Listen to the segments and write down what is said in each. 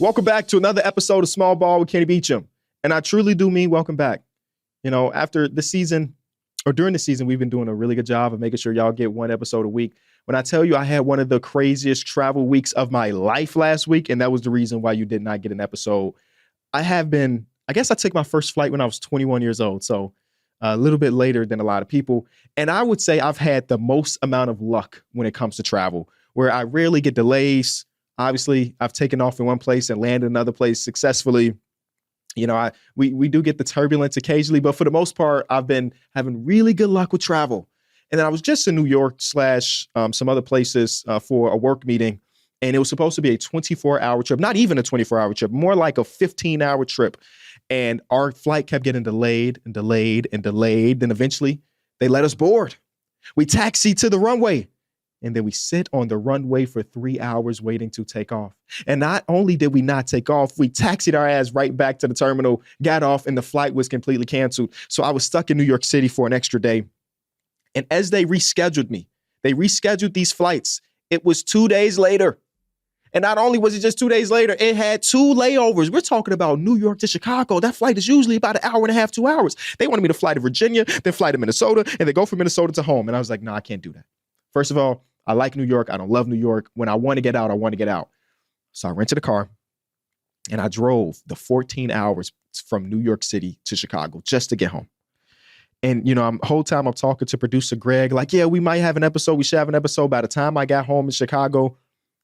Welcome back to another episode of Small Ball with Kenny Beecham. And I truly do mean welcome back. You know, after the season, or during the season, we've been doing a really good job of making sure y'all get one episode a week. When I tell you I had one of the craziest travel weeks of my life last week, and that was the reason why you did not get an episode. I took my first flight when I was 21 years old, so a little bit later than a lot of people. And I would say I've had the most amount of luck when it comes to travel, where I rarely get delays. Obviously, I've taken off in one place and landed in another place successfully. You know, we do get the turbulence occasionally, but for the most part, I've been having really good luck with travel. And then I was just in New York / some other places for a work meeting, and it was supposed to be a 24-hour trip, not even a 24-hour trip, more like a 15-hour trip. And our flight kept getting delayed and delayed and delayed. Then eventually they let us board. We taxied to the runway. And then we sit on the runway for 3 hours waiting to take off. And not only did we not take off, we taxied our ass right back to the terminal, got off, and the flight was completely canceled. So I was stuck in New York City for an extra day. And as they rescheduled these flights. It was 2 days later. And not only was it just 2 days later, it had 2 layovers. We're talking about New York to Chicago. That flight is usually about an hour and a half, 2 hours. They wanted me to fly to Virginia, then fly to Minnesota, and then go from Minnesota to home. And I was like, no, I can't do that. First of all, I like New York. I don't love New York. When I want to get out, I want to get out. So I rented a car and I drove the 14 hours from New York City to Chicago just to get home. And, you know, whole time I'm talking to producer Greg, like, yeah, we might have an episode. We should have an episode. By the time I got home in Chicago,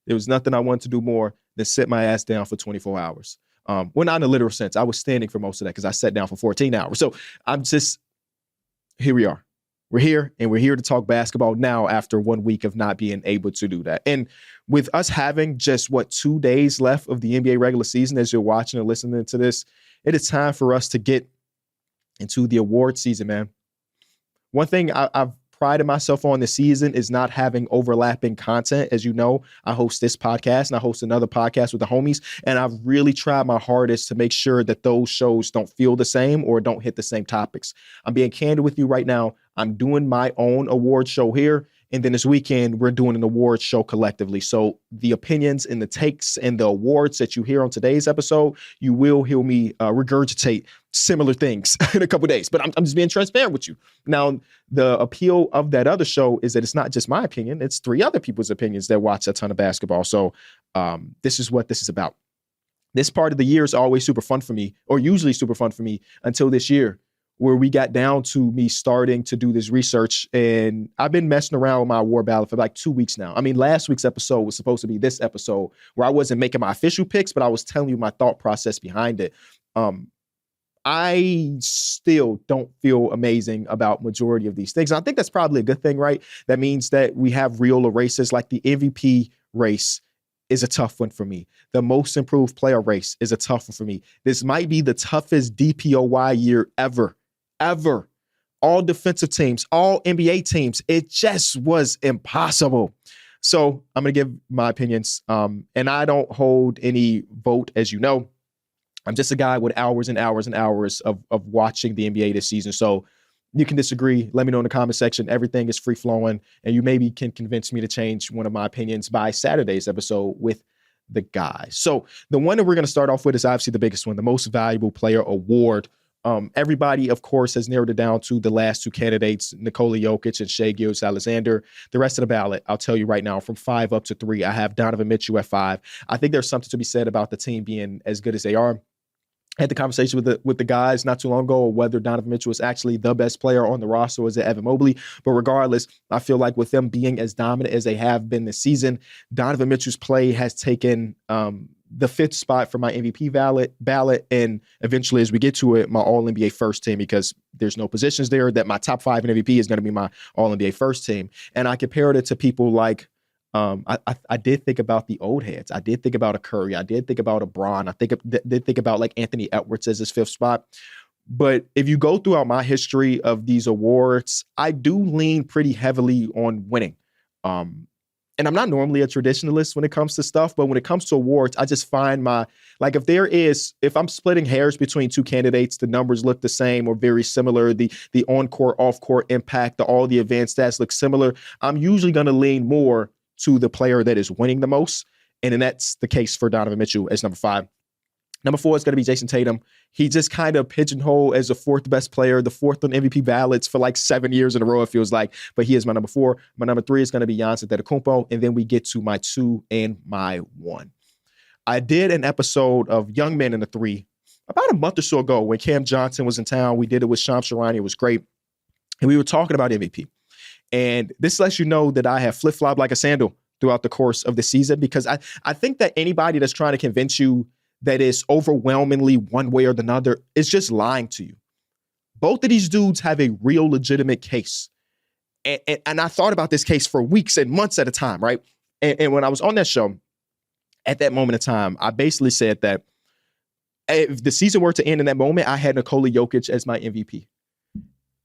there was nothing I wanted to do more than sit my ass down for 24 hours. Well, not in a literal sense. I was standing for most of that because I sat down for 14 hours. So here we are. We're here, and we're here to talk basketball now after 1 week of not being able to do that. And with us having just, 2 days left of the NBA regular season as you're watching and listening to this, it is time for us to get into the award season, man. One thing I've prided myself on this season is not having overlapping content. As you know, I host this podcast and I host another podcast with the homies, and I've really tried my hardest to make sure that those shows don't feel the same or don't hit the same topics. I'm being candid with you right now. I'm doing my own award show here, and then this weekend we're doing an award show collectively. So the opinions and the takes and the awards that you hear on today's episode, you will hear me regurgitate similar things in a couple of days. But I'm just being transparent with you. Now, the appeal of that other show is that it's not just my opinion. It's 3 other people's opinions that watch a ton of basketball. So this is what this is about. This part of the year is always super fun for me, or usually super fun for me, until this year, where we got down to me starting to do this research. And I've been messing around with my award ballot for like 2 weeks now. I mean, last week's episode was supposed to be this episode where I wasn't making my official picks, but I was telling you my thought process behind it. I still don't feel amazing about majority of these things. And I think that's probably a good thing, right? That means that we have real races. Like the MVP race is a tough one for me. The most improved player race is a tough one for me. This might be the toughest DPOY year ever. All defensive teams, all NBA teams. It just was impossible. So I'm going to give my opinions. And I don't hold any vote, as you know. I'm just a guy with hours and hours and hours of watching the NBA this season. So you can disagree. Let me know in the comment section. Everything is free flowing. And you maybe can convince me to change one of my opinions by Saturday's episode with the guys. So the one that we're going to start off with is obviously the biggest one, the most valuable player award. Everybody, of course, has narrowed it down to the last 2 candidates, Nikola Jokic and Shai Gilgeous-Alexander. The rest of the ballot, I'll tell you right now, from 5 up to 3, I have Donovan Mitchell at 5. I think there's something to be said about the team being as good as they are. I had the conversation with the guys not too long ago whether Donovan Mitchell is actually the best player on the roster or is it Evan Mobley. But regardless, I feel like with them being as dominant as they have been this season, Donovan Mitchell's play has taken the 5th spot for my MVP ballot. And eventually, as we get to it, my All-NBA first team, because there's no positions there, that my top 5 in MVP is going to be my All-NBA first team. And I compared it to people like, I did think about the old heads. I did think about a Curry. I did think about a Bron. I did think about like Anthony Edwards as his 5th spot. But if you go throughout my history of these awards, I do lean pretty heavily on winning. And I'm not normally a traditionalist when it comes to stuff, but when it comes to awards, I just find if I'm splitting hairs between 2 candidates, the numbers look the same or very similar, the on-court, off-court impact, all the advanced stats look similar, I'm usually going to lean more to the player that is winning the most. And then that's the case for Donovan Mitchell as number 5. Number 4 is going to be Jason Tatum. He just kind of pigeonholed as the 4th best player, the 4th on MVP ballots for like 7 years in a row, it feels like. But he is my number 4. My number 3 is going to be Giannis Antetokounmpo. And then we get to my 2 and my 1. I did an episode of Young Men in the 3 about a month or so ago when Cam Johnson was in town. We did it with Shams Charania. It was great. And we were talking about MVP. And this lets you know that I have flip-flopped like a sandal throughout the course of the season, because I think that anybody that's trying to convince you that is overwhelmingly one way or the other is just lying to you. Both of these dudes have a real legitimate case. And I thought about this case for weeks and months at a time, right? And when I was on that show, at that moment in time, I basically said that if the season were to end in that moment, I had Nikola Jokic as my MVP.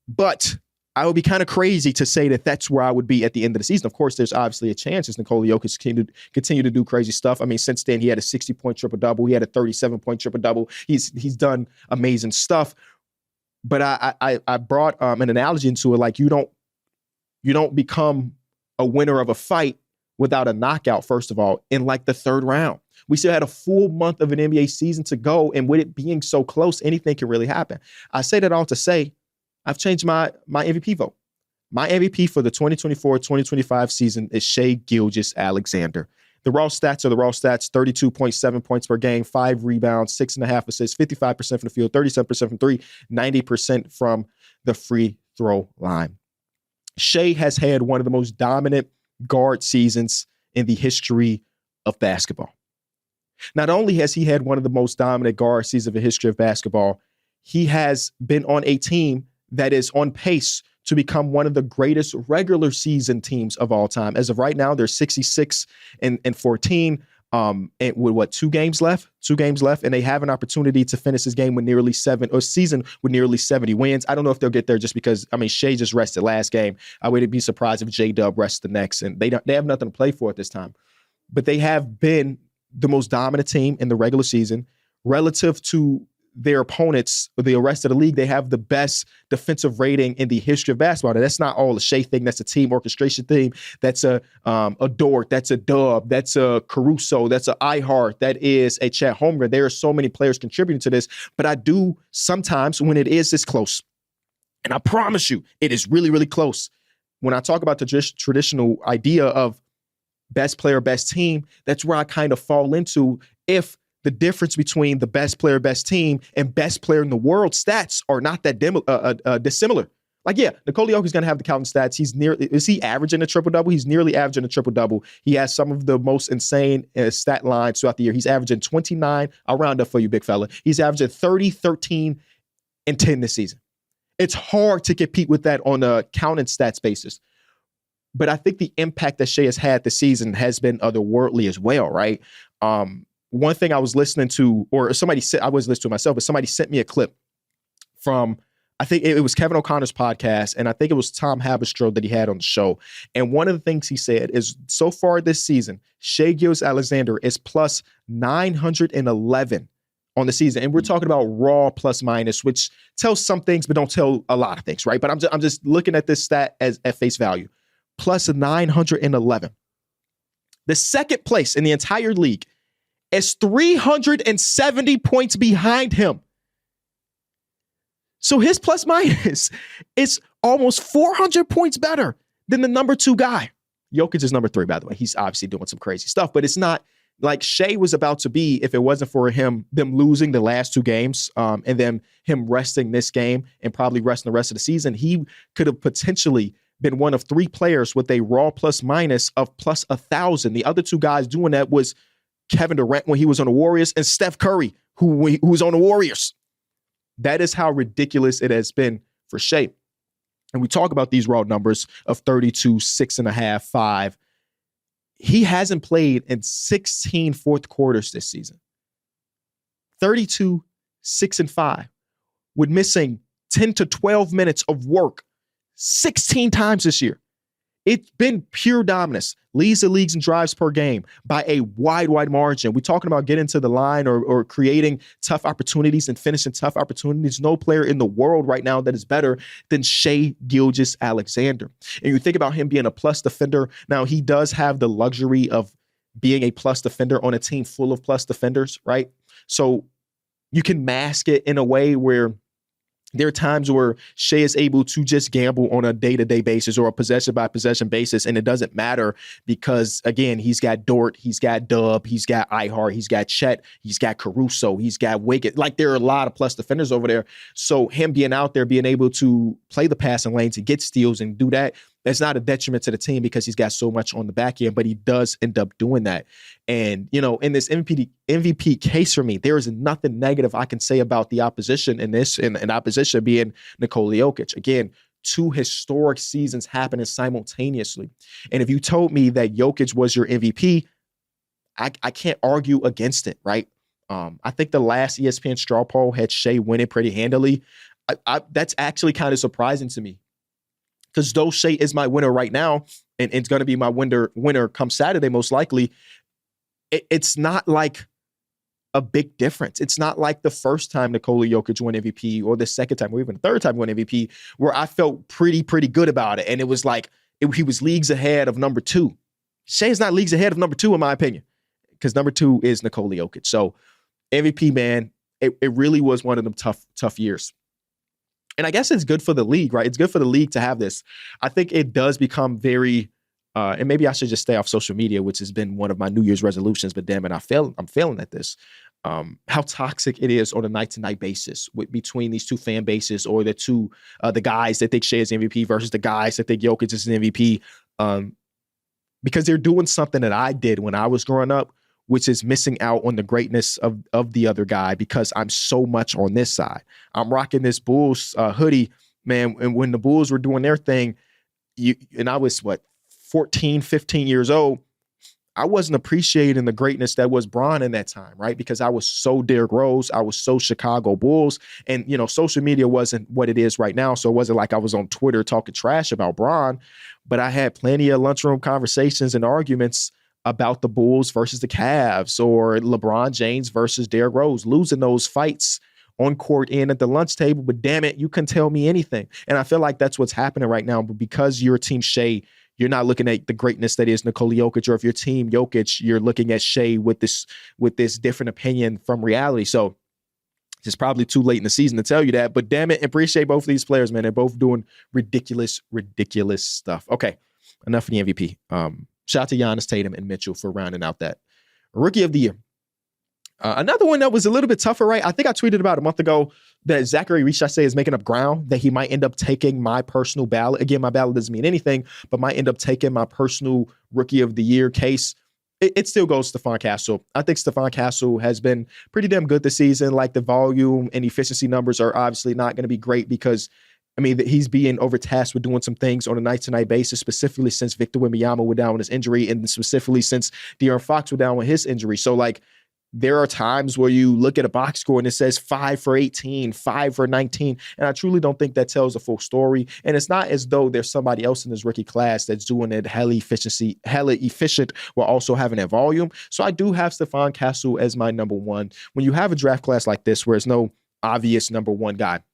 But I would be kind of crazy to say that that's where I would be at the end of the season. Of course, there's obviously a chance as Nikola Jokic continue to do crazy stuff. I mean, since then, he had a 60-point triple-double. He had a 37-point triple-double. He's done amazing stuff. But I brought an analogy into it, like you don't become a winner of a fight without a knockout, first of all, in like the 3rd round. We still had a full month of an NBA season to go, and with it being so close, anything can really happen. I say that all to say, I've changed my MVP vote. My MVP for the 2024-2025 season is Shai Gilgeous-Alexander. The raw stats are the raw stats: 32.7 points per game, 5 rebounds, 6.5 assists, 55% from the field, 37% from 3, 90% from the free throw line. Shai has had one of the most dominant guard seasons in the history of basketball. Not only has he had one of the most dominant guard seasons in the history of basketball, he has been on a team that is on pace to become one of the greatest regular season teams of all time. As of right now, they're 66 and 14, and with 2 games left, and they have an opportunity to finish this game with nearly season with nearly 70 wins. I don't know if they'll get there just because, I mean, Shai just rested last game. I wouldn't be surprised if J-Dub rests the next, and they have nothing to play for at this time. But they have been the most dominant team in the regular season relative to their opponents, the rest of the league. They have the best defensive rating in the history of basketball. Now, that's not all a Shai thing. That's a team orchestration thing. That's a Dort. That's a Dub. That's a Caruso. That's a iHeart. That is a Chet Holmgren. There are so many players contributing to this, but I do sometimes when it is this close, and I promise you, it is really, really close. When I talk about the traditional idea of best player, best team, that's where I kind of fall into. If the difference between the best player, best team, and best player in the world stats are not that dissimilar. Like, yeah, Nikola Jokic is going to have the Calvin stats. Is he averaging a triple-double? He's nearly averaging a triple-double. He has some of the most insane stat lines throughout the year. He's averaging 29. I'll round up for you, big fella. He's averaging 30, 13, and 10 this season. It's hard to compete with that on a counting stats basis. But I think the impact that Shai has had this season has been otherworldly as well, right? One thing I was listening to, or somebody said, I wasn't listening to it myself, but somebody sent me a clip from, I think it was Kevin O'Connor's podcast, and I think it was Tom Haberstroh that he had on the show. And one of the things he said is, so far this season, Shai Gilgeous-Alexander is plus 911 on the season. And we're talking about raw plus minus, which tells some things, but don't tell a lot of things, right? But I'm just looking at this stat as at face value. Plus 911. The second place in the entire league is 370 points behind him. So his plus minus is almost 400 points better than the number 2 guy. Jokic is number 3, by the way. He's obviously doing some crazy stuff, but it's not like Shai was about to be if it wasn't for them losing the last 2 games and then him resting this game and probably resting the rest of the season. He could have potentially been one of 3 players with a raw plus minus of plus 1,000. The other 2 guys doing that was Kevin Durant when he was on the Warriors and Steph Curry, who was on the Warriors. That is how ridiculous it has been for Shai. And we talk about these raw numbers of 32, 6.5, 5. He hasn't played in 16 fourth quarters this season. 32, 6, and 5, with missing 10 to 12 minutes of work 16 times this year. It's been pure dominance. Leads the leagues in drives per game by a wide margin. We're talking about getting to the line or creating tough opportunities and finishing tough opportunities. No player in the world right now that is better than Shai Gilgeous-Alexander. And you think about him being a plus defender. Now, he does have the luxury of being a plus defender on a team full of plus defenders, right? So you can mask it in a way where there are times where Shea is able to just gamble on a day-to-day basis or a possession-by-possession basis, and it doesn't matter because, again, he's got Dort, he's got Dub, he's got Ihart, he's got Chet, he's got Caruso, he's got Wiggett. Like, there are a lot of plus defenders over there. So him being out there, being able to play the passing lanes and get steals and do that, that's not a detriment to the team because he's got so much on the back end, but he does end up doing that. And, in this MVP case for me, there is nothing negative I can say about the opposition in this, and opposition being Nikola Jokic. Again, 2 historic seasons happening simultaneously. And if you told me that Jokic was your MVP, I can't argue against it, right? I think the last ESPN straw poll had Shea winning pretty handily. That's actually kind of surprising to me. Because though Shea is my winner right now, and it's going to be my winner come Saturday, most likely, it's not like a big difference. It's not like the first time Nikola Jokic won MVP or the second time or even the third time won MVP where I felt pretty good about it. And it was like he was leagues ahead of number 2. Shea is not leagues ahead of number 2, in my opinion, because number 2 is Nikola Jokic. So MVP, man, it really was one of them tough years. And I guess it's good for the league, right? It's good for the league to have this. I think it does become very, and maybe I should just stay off social media, which has been one of my New Year's resolutions, but damn it, I'm failing at this. How toxic it is on a night-to-night basis between these two fan bases, or the guys that think Shea is MVP versus the guys that think Jokic is an MVP, because they're doing something that I did when I was growing up, which is missing out on the greatness of the other guy because I'm so much on this side. I'm rocking this Bulls hoodie, man, and when the Bulls were doing their thing, and I was, 14, 15 years old, I wasn't appreciating the greatness that was Bron in that time, right? Because I was so Derrick Rose, I was so Chicago Bulls, and, social media wasn't what it is right now, so it wasn't like I was on Twitter talking trash about Bron, but I had plenty of lunchroom conversations and arguments about the Bulls versus the Cavs, or LeBron James versus Derrick Rose, losing those fights on court and at the lunch table. But damn it, you can tell me anything. And I feel like that's what's happening right now. But because you're Team Shea, you're not looking at the greatness that is Nikola Jokic. Or if you're Team Jokic, you're looking at Shea with this different opinion from reality. So it's probably too late in the season to tell you that. But damn it, appreciate both of these players, man. They're both doing ridiculous stuff. Okay, enough of the MVP. Shout out to Giannis, Tatum, and Mitchell for rounding out that Rookie of the Year. Another one that was a little bit tougher, right? I think I tweeted about a month ago that Zachary Richase is making up ground, that he might end up taking my personal ballot. Again, my ballot doesn't mean anything, but might end up taking my personal Rookie of the Year case. It still goes to Stephon Castle. I think Stephon Castle has been pretty damn good this season. Like, the volume and efficiency numbers are obviously not going to be great because he's being overtasked with doing some things on a night-to-night basis, specifically since Victor Wembanyama went down with his injury, and specifically since De'Aaron Fox went down with his injury. So, there are times where you look at a box score and it says 5 for 18, 5 for 19, and I truly don't think that tells a full story. And it's not as though there's somebody else in this rookie class that's doing it hella efficient while also having that volume. So I do have Stephon Castle as my number one. When you have a draft class like this where there's no obvious number one guy,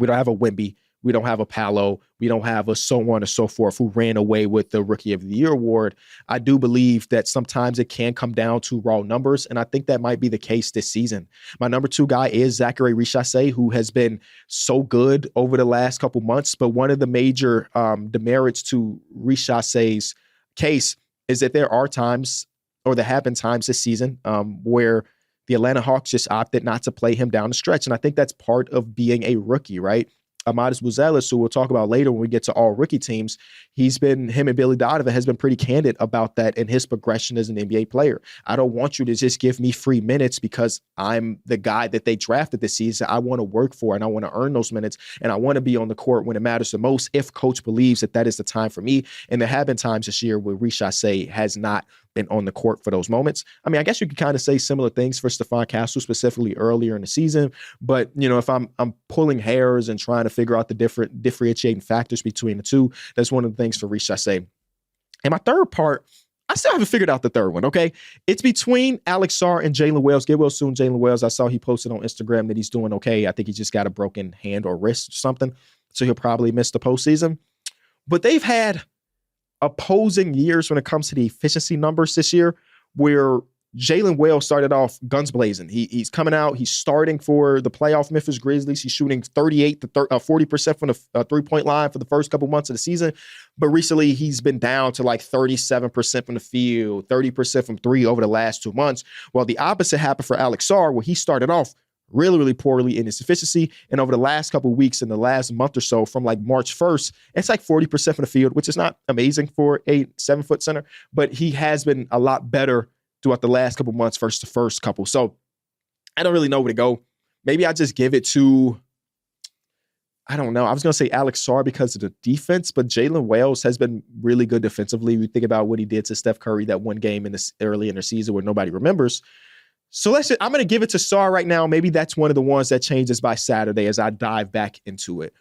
we don't have a Wemby, we don't have a Paolo, we don't have a so on and so forth who ran away with the Rookie of the Year award. I do believe that sometimes it can come down to raw numbers, and I think that might be the case this season. My number 2 guy is Zachary Richase, who has been so good over the last couple months, but one of the major demerits to Richase's case is that there are times, or there have been times this season, where the Atlanta Hawks just opted not to play him down the stretch, and I think that's part of being a rookie, right? Amadis Buzelis, who we'll talk about later when we get to all rookie teams, him and Billy Donovan has been pretty candid about that in his progression as an NBA player. I don't want you to just give me free minutes because I'm the guy that they drafted this season. I want to work for, and I want to earn those minutes, and I want to be on the court when it matters the most if coach believes that is the time for me. And there have been times this year where Richase has not been on the court for those moments. I guess you could kind of say similar things for Stephon Castle, specifically earlier in the season. But, if I'm pulling hairs and trying to figure out the differentiating factors between the two, that's one of the things for Richase. And my third part, I still haven't figured out the third one, okay? It's between Alex Sarr and Jalen Wells. Get well soon, Jalen Wells. I saw he posted on Instagram that he's doing okay. I think he just got a broken hand or wrist or something, so he'll probably miss the postseason. But they've had opposing years when it comes to the efficiency numbers this year, where Jalen Wells started off guns blazing. He's coming out. He's starting for the playoff Memphis Grizzlies. He's shooting 38 to 40% from the three-point line for the first couple months of the season. But recently, he's been down to like 37% from the field, 30% from three over the last 2 months. While the opposite happened for Alex Sarr, where he started off really, really poorly in his efficiency. And over the last couple of weeks, in the last month or so, from like March 1st, it's like 40% from the field, which is not amazing for a 7-foot center. But he has been a lot better throughout the last couple months versus the first couple. So I don't really know where to go. Maybe I just give it to, I don't know. I was going to say Alex Sarr because of the defense, but Jalen Wells has been really good defensively. We think about what he did to Steph Curry that one game in this early in the season where nobody remembers. So I'm going to give it to Sarr right now. Maybe that's one of the ones that changes by Saturday as I dive back into it.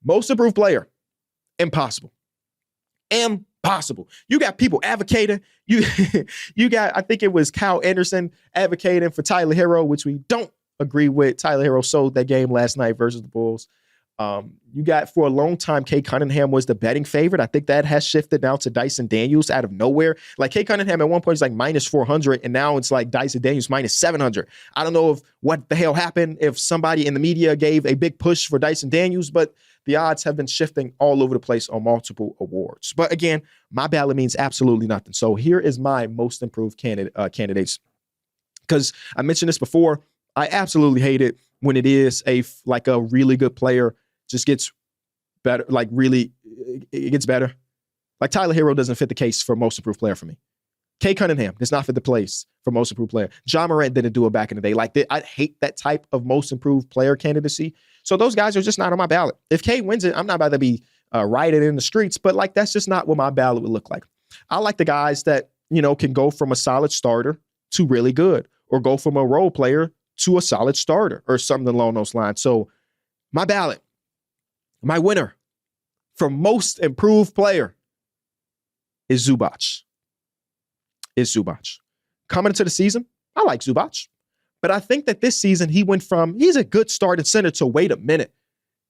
Most improved player, impossible. Impossible. You got people advocating. You got, I think it was Kyle Anderson advocating for Tyler Hero, which we don't agree with. Tyler Hero sold that game last night versus the Bulls. You got, for a long time, Kay Cunningham was the betting favorite. I think that has shifted now to Dyson Daniels out of nowhere. Like, Kay Cunningham at one point is like minus 400, and now it's like Dyson Daniels minus 700. I don't know if what the hell happened, if somebody in the media gave a big push for Dyson Daniels, but the odds have been shifting all over the place on multiple awards. But again, my ballot means absolutely nothing. So here is my most improved candidates. Because I mentioned this before, I absolutely hate it when it is a really good player just gets better, like really, it gets better. Like Tyler Hero doesn't fit the case for most improved player for me. Kay Cunningham does not fit the place for most improved player. John Morant didn't do it back in the day. Like, I hate that type of most improved player candidacy. So those guys are just not on my ballot. If Kay wins it, I'm not about to be rioting in the streets, but like, that's just not what my ballot would look like. I like the guys that, can go from a solid starter to really good, or go from a role player to a solid starter, or something along those lines. So my ballot, my winner for most improved player is Zubac. Coming into the season, I like Zubac. But I think that this season he went from, he's a good starting center, to wait a minute.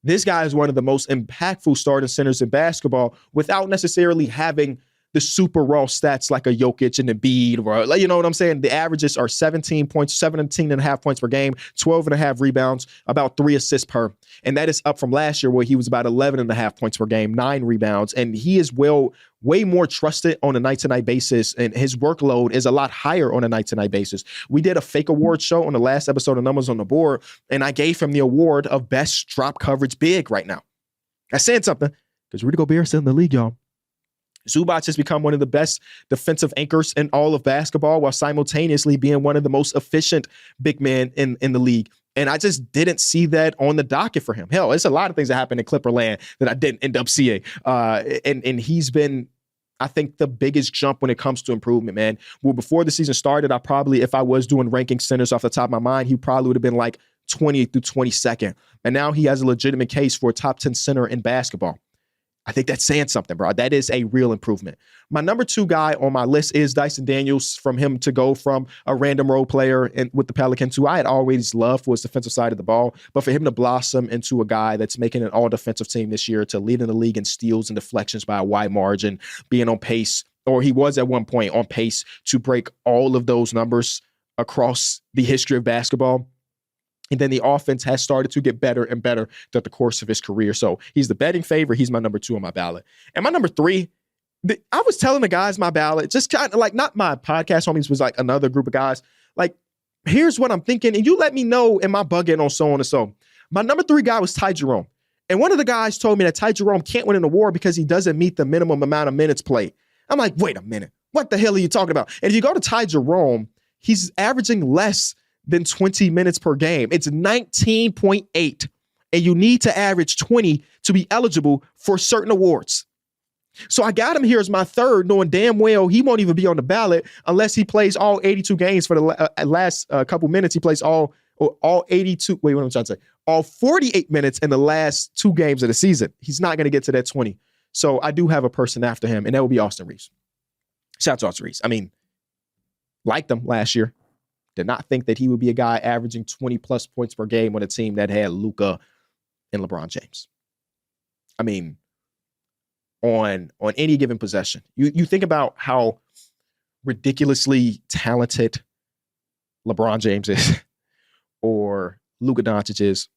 This guy is one of the most impactful starting centers in basketball without necessarily having the super raw stats like a Jokic and Embiid, or, you know what I'm saying? The averages are 17 points, 17 and a half points per game, 12 and a half rebounds, about 3 assists per. And that is up from last year where he was about 11 and a half points per game, 9 rebounds. And he is way more trusted on a night-to-night basis, and his workload is a lot higher on a night-to-night basis. We did a fake award show on the last episode of Numbers on the Board, and I gave him the award of best drop coverage big right now. That's saying something, because Rudy Gobert's still in the league, y'all. Zubac has become one of the best defensive anchors in all of basketball, while simultaneously being one of the most efficient big men in the league. And I just didn't see that on the docket for him. Hell, there's a lot of things that happened in Clipperland that I didn't end up seeing. And he's been, I think, the biggest jump when it comes to improvement, man. Well, before the season started, if I was doing ranking centers off the top of my mind, he probably would have been like 20th through 22nd. And now he has a legitimate case for a top 10 center in basketball. I think that's saying something, bro. That is a real improvement. My number 2 guy on my list is Dyson Daniels. From him to go from a random role player with the Pelicans, who I had always loved for his defensive side of the ball, but for him to blossom into a guy that's making an all-defensive team this year, to lead in the league in steals and deflections by a wide margin, being on pace, or he was at one point on pace to break all of those numbers across the history of basketball. And then the offense has started to get better and better throughout the course of his career. So he's the betting favorite. He's my number 2 on my ballot. And my number 3, I was telling the guys my ballot, just kind of like, not my podcast homies, was like another group of guys. Like, here's what I'm thinking. And you let me know, am I bugging on so on and so. My number 3 guy was Ty Jerome. And one of the guys told me that Ty Jerome can't win an award because he doesn't meet the minimum amount of minutes played. I'm like, wait a minute. What the hell are you talking about? And if you go to Ty Jerome, he's averaging less than 20 minutes per game. It's 19.8. And you need to average 20 to be eligible for certain awards. So I got him here as my 3rd, knowing damn well he won't even be on the ballot unless he plays all 82 games for the last couple minutes. He plays all 82. Wait, what am I trying to say? All 48 minutes in the last 2 games of the season. He's not going to get to that 20. So I do have a person after him, and that would be Austin Reeves. Shout out to Austin Reeves. I mean, liked him last year. Did not think that he would be a guy averaging 20 plus points per game on a team that had Luka and LeBron James. I mean, on any given possession, you think about how ridiculously talented LeBron James is or Luka Doncic is,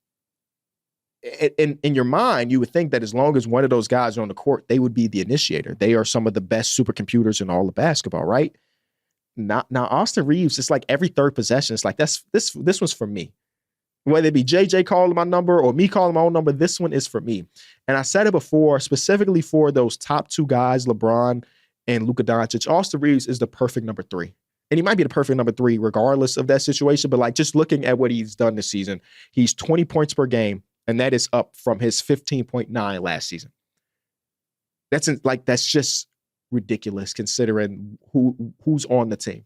in your mind, you would think that as long as one of those guys are on the court, they would be the initiator. They are some of the best supercomputers in all of basketball, right? Now Austin Reeves, it's like every third possession, it's like this one's for me. Whether it be JJ calling my number or me calling my own number, this one is for me. And I said it before, specifically for those top two guys, LeBron and Luka Doncic, Austin Reeves is the perfect number 3. And he might be the perfect number 3 regardless of that situation. But like just looking at what he's done this season, he's 20 points per game, and that is up from his 15.9 last season. That's just ridiculous considering who's on the team.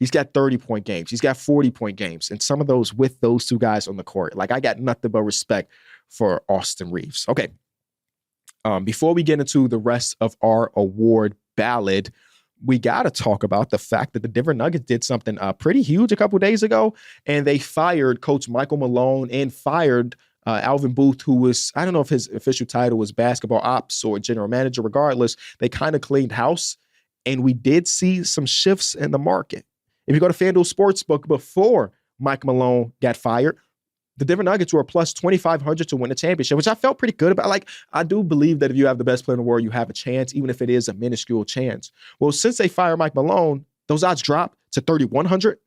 He's got 30-point games. He's got 40-point games. And some of those with those two guys on the court. Like, I got nothing but respect for Austin Reeves. Okay. Before we get into the rest of our award ballad, we got to talk about the fact that the Denver Nuggets did something pretty huge a couple days ago. And they fired Coach Michael Malone and fired Alvin Booth, who was, I don't know if his official title was basketball ops or general manager. Regardless, they kind of cleaned house. And we did see some shifts in the market. If you go to FanDuel Sportsbook, before Mike Malone got fired, the Denver Nuggets were plus 2,500 to win the championship, which I felt pretty good about. Like, I do believe that if you have the best player in the world, you have a chance, even if it is a minuscule chance. Well, since they fired Mike Malone, those odds dropped to 3,100,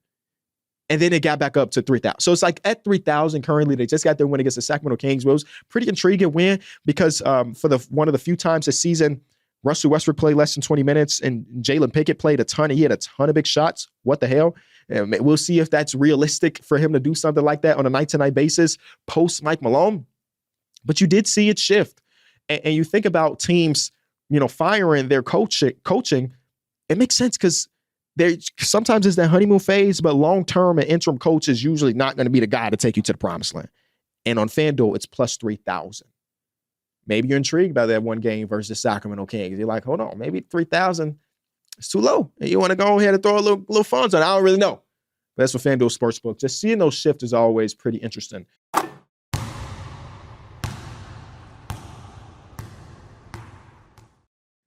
and then it got back up to 3,000. So it's like at 3,000 currently. They just got their win against the Sacramento Kings. It was pretty intriguing win because for one of the few times this season, Russell Westbrook played less than 20 minutes, and Jalen Pickett played a ton. He had a ton of big shots. What the hell? We'll see if that's realistic for him to do something like that on a night-to-night basis post Mike Malone. But you did see it shift. And you think about teams, firing their coaching. It makes sense because sometimes it's that honeymoon phase, but long-term, an interim coach is usually not going to be the guy to take you to the promised land. And on FanDuel, it's plus 3,000. Maybe you're intrigued by that one game versus Sacramento Kings. You're like, hold on, maybe 3,000 is too low. And you want to go ahead and throw a little funds on it. I don't really know. But that's what FanDuel Sportsbook. Just seeing those shifts is always pretty interesting.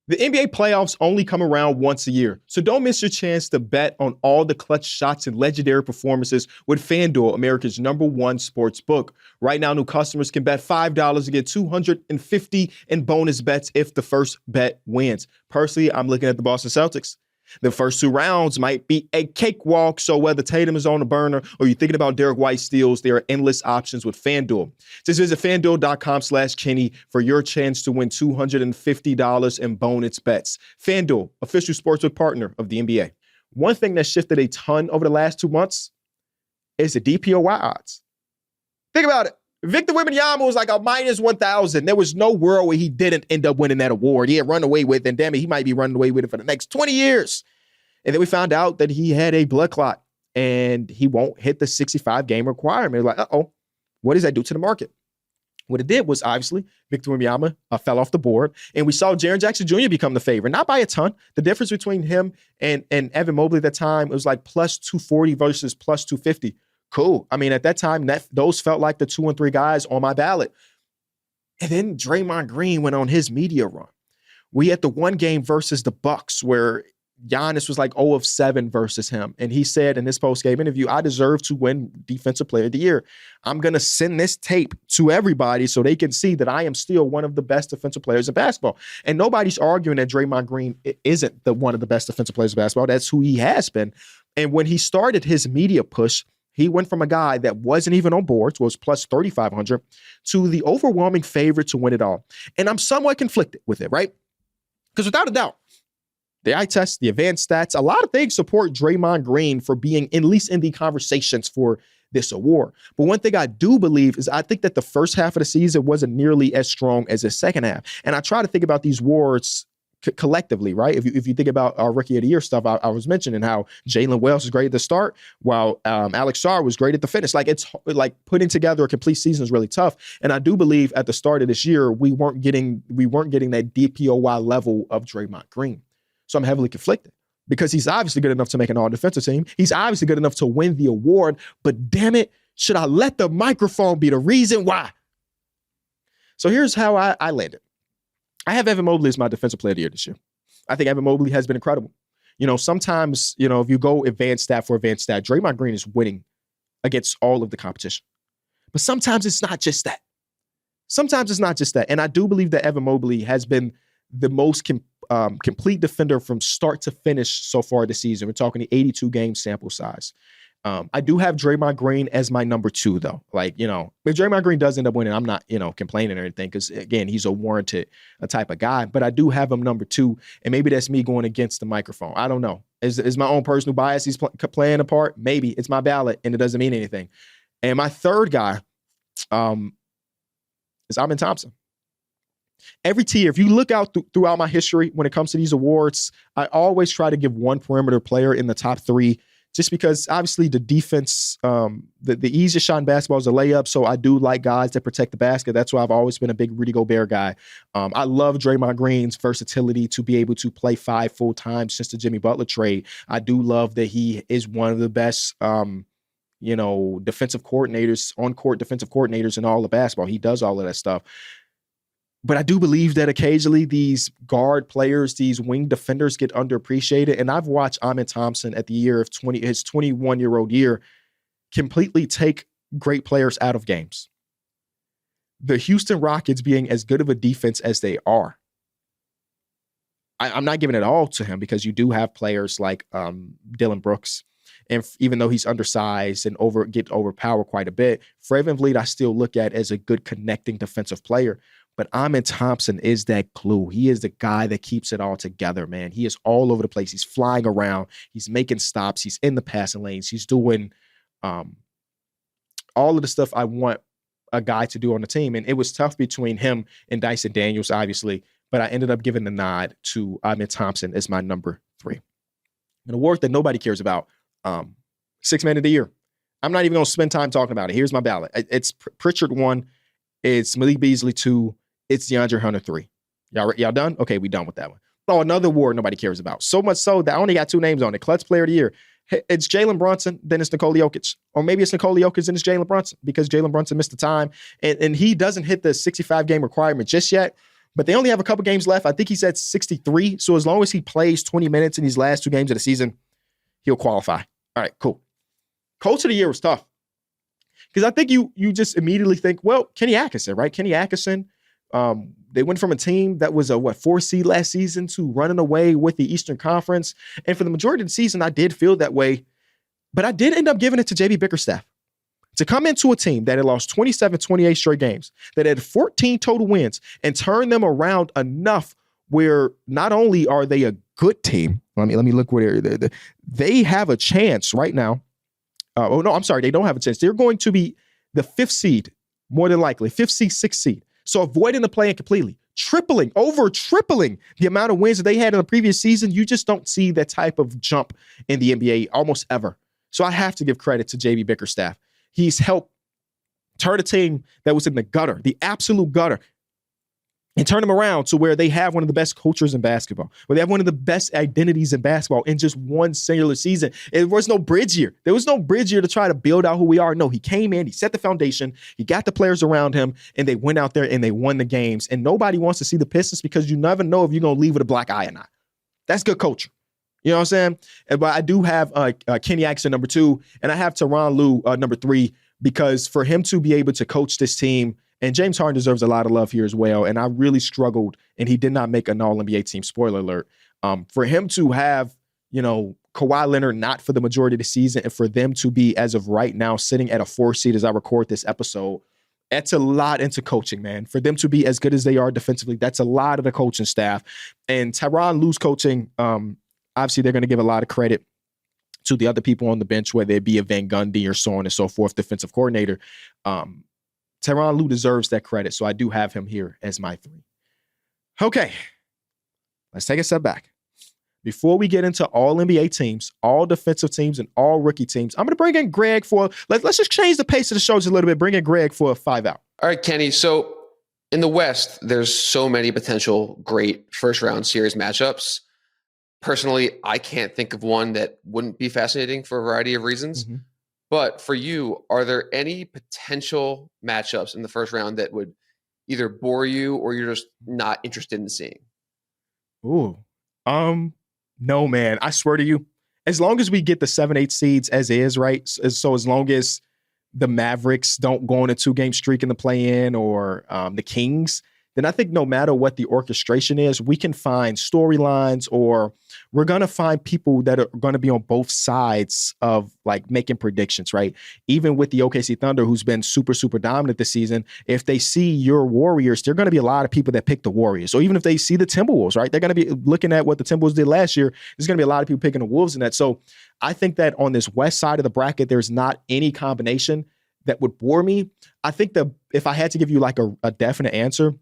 The NBA playoffs only come around once a year, so don't miss your chance to bet on all the clutch shots and legendary performances with FanDuel, America's #1 sports book. Right now, new customers can bet $5 to get $250 in bonus bets if the first bet wins. Personally, I'm looking at the Boston Celtics. The first 2 rounds might be a cakewalk, so whether Tatum is on the burner or you're thinking about Derek White steals, there are endless options with FanDuel. Just visit FanDuel.com/Kenny for your chance to win $250 in bonus bets. FanDuel, official sportsbook partner of the NBA. One thing that shifted a ton over the last 2 months is the DPOY odds. Think about it. Victor Wembanyama was like a minus 1,000. There was no world where he didn't end up winning that award. He had run away with it, and damn it, he might be running away with it for the next 20 years. And then we found out that he had a blood clot, and he won't hit the 65-game requirement. Like, what does that do to the market? What it did was, obviously, Victor Wembanyama fell off the board, and we saw Jaren Jackson Jr. become the favorite. Not by a ton. The difference between him and Evan Mobley at that time, it was like plus 240 versus plus 250. Cool. I mean, at that time, those felt like the 2 and 3 guys on my ballot. And then Draymond Green went on his media run. We had the one game versus the Bucks where Giannis was like 0 of 7 versus him. And he said in his post-game interview, I deserve to win Defensive Player of the Year. I'm going to send this tape to everybody so they can see that I am still one of the best defensive players in basketball. And nobody's arguing that Draymond Green isn't one of the best defensive players in basketball. That's who he has been. And when he started his media push, he went from a guy that wasn't even on boards, was plus 3,500, to the overwhelming favorite to win it all. And I'm somewhat conflicted with it, right? Because without a doubt, the eye test, the advanced stats, a lot of things support Draymond Green for being at least in the conversations for this award. But one thing I do believe is I think that the first half of the season wasn't nearly as strong as the second half. And I try to think about these awards collectively, right? If you think about our Rookie of the Year stuff, I was mentioning how Jalen Wells was great at the start, while Alex Sarr was great at the finish. Like, it's like putting together a complete season is really tough. And I do believe at the start of this year, we weren't getting that DPOY level of Draymond Green. So I'm heavily conflicted because he's obviously good enough to make an all-defensive team. He's obviously good enough to win the award, but damn it, should I let the microphone be the reason why? So here's how I landed. I have Evan Mobley as my Defensive Player of the Year this year. I think Evan Mobley has been incredible. Sometimes, if you go advanced stat for advanced stat, Draymond Green is winning against all of the competition. But sometimes it's not just that. And I do believe that Evan Mobley has been the most complete defender from start to finish so far this season. We're talking the 82 game sample size. I do have Draymond Green as my number 2, though. If Draymond Green does end up winning, I'm not, complaining or anything, because again, he's a warranted type of guy. But I do have him number 2, and maybe that's me going against the microphone. I don't know. Is my own personal bias he's playing a part? Maybe. It's my ballot, and it doesn't mean anything. And my third guy is Amen Thompson. Every tier, if you look out throughout my history when it comes to these awards, I always try to give one perimeter player in the top 3, just because obviously the defense, the easiest shot in basketball is a layup. So I do like guys that protect the basket. That's why I've always been a big Rudy Gobert guy. I love Draymond Green's versatility to be able to play 5 full time since the Jimmy Butler trade. I do love that he is one of the best, defensive coordinators, on-court defensive coordinators in all of basketball. He does all of that stuff. But I do believe that occasionally these guard players, these wing defenders get underappreciated. And I've watched Amen Thompson at the year of his 21-year-old year completely take great players out of games. The Houston Rockets being as good of a defense as they are, I'm not giving it all to him, because you do have players like Dylan Brooks. And even though he's undersized and get overpowered quite a bit, Fred VanVleet I still look at as a good connecting defensive player. But Amen Thompson is that glue. He is the guy that keeps it all together, man. He is all over the place. He's flying around. He's making stops. He's in the passing lanes. He's doing all of the stuff I want a guy to do on the team. And it was tough between him and Dyson Daniels, obviously. But I ended up giving the nod to Amen Thompson as my number 3. An award that nobody cares about. 6th Man of the Year. I'm not even going to spend time talking about it. Here's my ballot. It's Pritchard 1. It's Malik Beasley 2. It's DeAndre Hunter 3. Y'all done? Okay, we done with that one. Oh, another award nobody cares about. So much so that I only got 2 names on it. Clutch Player of the Year. It's Jalen Brunson, then it's Nikola Jokic. Or maybe it's Nikola Jokic, then it's Jalen Brunson, because Jalen Brunson missed the time. And he doesn't hit the 65-game requirement just yet. But they only have a couple games left. I think he's at 63. So as long as he plays 20 minutes in these last 2 games of the season, he'll qualify. All right, cool. Coach of the Year was tough, because I think you just immediately think, well, Kenny Atkinson, right? Kenny Atkinson, they went from a team that was a 4 seed last season to running away with the Eastern Conference. And for the majority of the season, I did feel that way. But I did end up giving it to JB Bickerstaff. To come into a team that had lost 27, 28 straight games, that had 14 total wins, and turn them around enough where not only are they a good team, let me look where they have a chance right now. They don't have a chance. They're going to be the 5th seed, more than likely, 5th seed, 6th seed. So avoiding the play-in completely, tripling the amount of wins that they had in the previous season. You just don't see that type of jump in the NBA almost ever. So I have to give credit to JB Bickerstaff. He's helped turn a team that was in the gutter, the absolute gutter, and turn them around to where they have one of the best cultures in basketball, where they have one of the best identities in basketball in just one singular season. There was no bridge year. There was no bridge year to try to build out who we are. No, he came in, he set the foundation, he got the players around him, and they went out there and they won the games. And nobody wants to see the Pistons, because you never know if you're going to leave with a black eye or not. That's good culture. You know what I'm saying? But I do have Kenny Atkinson number 2, and I have Tyronn Lue number 3, because for him to be able to coach this team, and James Harden deserves a lot of love here as well. And I really struggled, and he did not make an All-NBA team, spoiler alert. For him to have, Kawhi Leonard not for the majority of the season, and for them to be, as of right now, sitting at a 4 seed as I record this episode, that's a lot into coaching, man. For them to be as good as they are defensively, that's a lot of the coaching staff. And Tyronn Lue's coaching, obviously they're going to give a lot of credit to the other people on the bench, whether it be a Van Gundy or so on and so forth, defensive coordinator. Tyronn Lue deserves that credit, so I do have him here as my 3. Okay, let's take a step back. Before we get into all NBA teams, all defensive teams, and all rookie teams, I'm going to bring in Greg let's just change the pace of the show just a little bit. Bring in Greg for a 5 out. All right, Kenny. So in the West, there's so many potential great first-round series matchups. Personally, I can't think of one that wouldn't be fascinating for a variety of reasons. Mm-hmm. But for you, are there any potential matchups in the first round that would either bore you or you're just not interested in seeing? Ooh. No, man. I swear to you, as long as we get the 7-8 seeds as is, right? So as long as the Mavericks don't go on a 2-game streak in the play-in or the Kings, then I think no matter what the orchestration is, we can find storylines, or we're going to find people that are going to be on both sides of like making predictions, right? Even with the OKC Thunder, who's been super, super dominant this season, if they see your Warriors, there are going to be a lot of people that pick the Warriors. Or even if they see the Timberwolves, right? They're going to be looking at what the Timberwolves did last year. There's going to be a lot of people picking the Wolves in that. So I think that on this west side of the bracket, there's not any combination that would bore me. I think if I had to give you like a definite answer,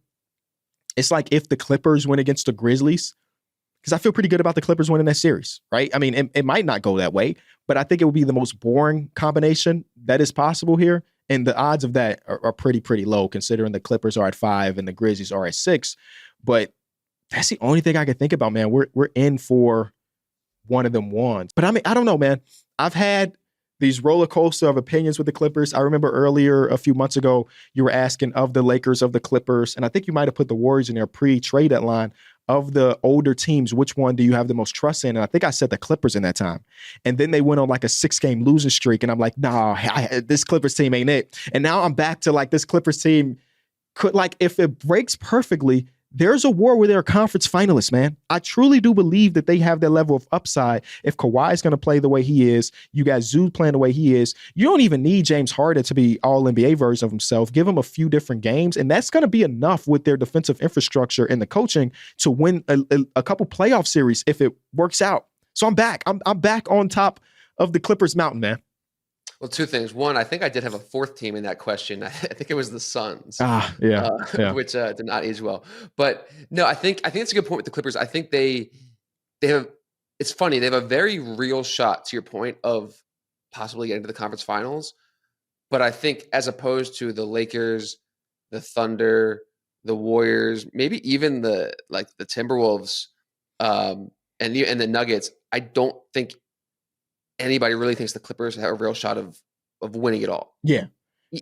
it's like if the Clippers win against the Grizzlies, because I feel pretty good about the Clippers winning that series, right? I mean, it might not go that way, but I think it would be the most boring combination that is possible here. And the odds of that are pretty, pretty low, considering the Clippers are at 5 and the Grizzlies are at 6. But that's the only thing I can think about, man. We're in for one of them ones. But I mean, I don't know, man. I've had these roller coaster of opinions with the Clippers. I remember earlier a few months ago, you were asking of the Lakers, of the Clippers, and I think you might have put the Warriors in their pre-trade deadline. Of the older teams, which one do you have the most trust in? And I think I said the Clippers in that time. And then they went on like a 6-game losing streak, and I'm like, nah, this Clippers team ain't it. And now I'm back to like this Clippers team could, like, if it breaks perfectly, there's a war where they're conference finalists, man. I truly do believe that they have that level of upside. If Kawhi is going to play the way he is, you got Zoo playing the way he is, you don't even need James Harden to be all NBA version of himself. Give him a few different games, and that's going to be enough with their defensive infrastructure and the coaching to win a couple playoff series if it works out. So I'm back. I'm back on top of the Clippers mountain, man. Well, two things. One, I think I did have a fourth team in that question. I think it was the Suns. Yeah. Which did not age well. But no, I think it's a good point with the Clippers. I think they have. It's funny. They have a very real shot, to your point, of possibly getting to the conference finals. But I think as opposed to the Lakers, the Thunder, the Warriors, maybe even the Timberwolves, and the Nuggets, I don't think anybody really thinks the Clippers have a real shot of winning it all. Yeah.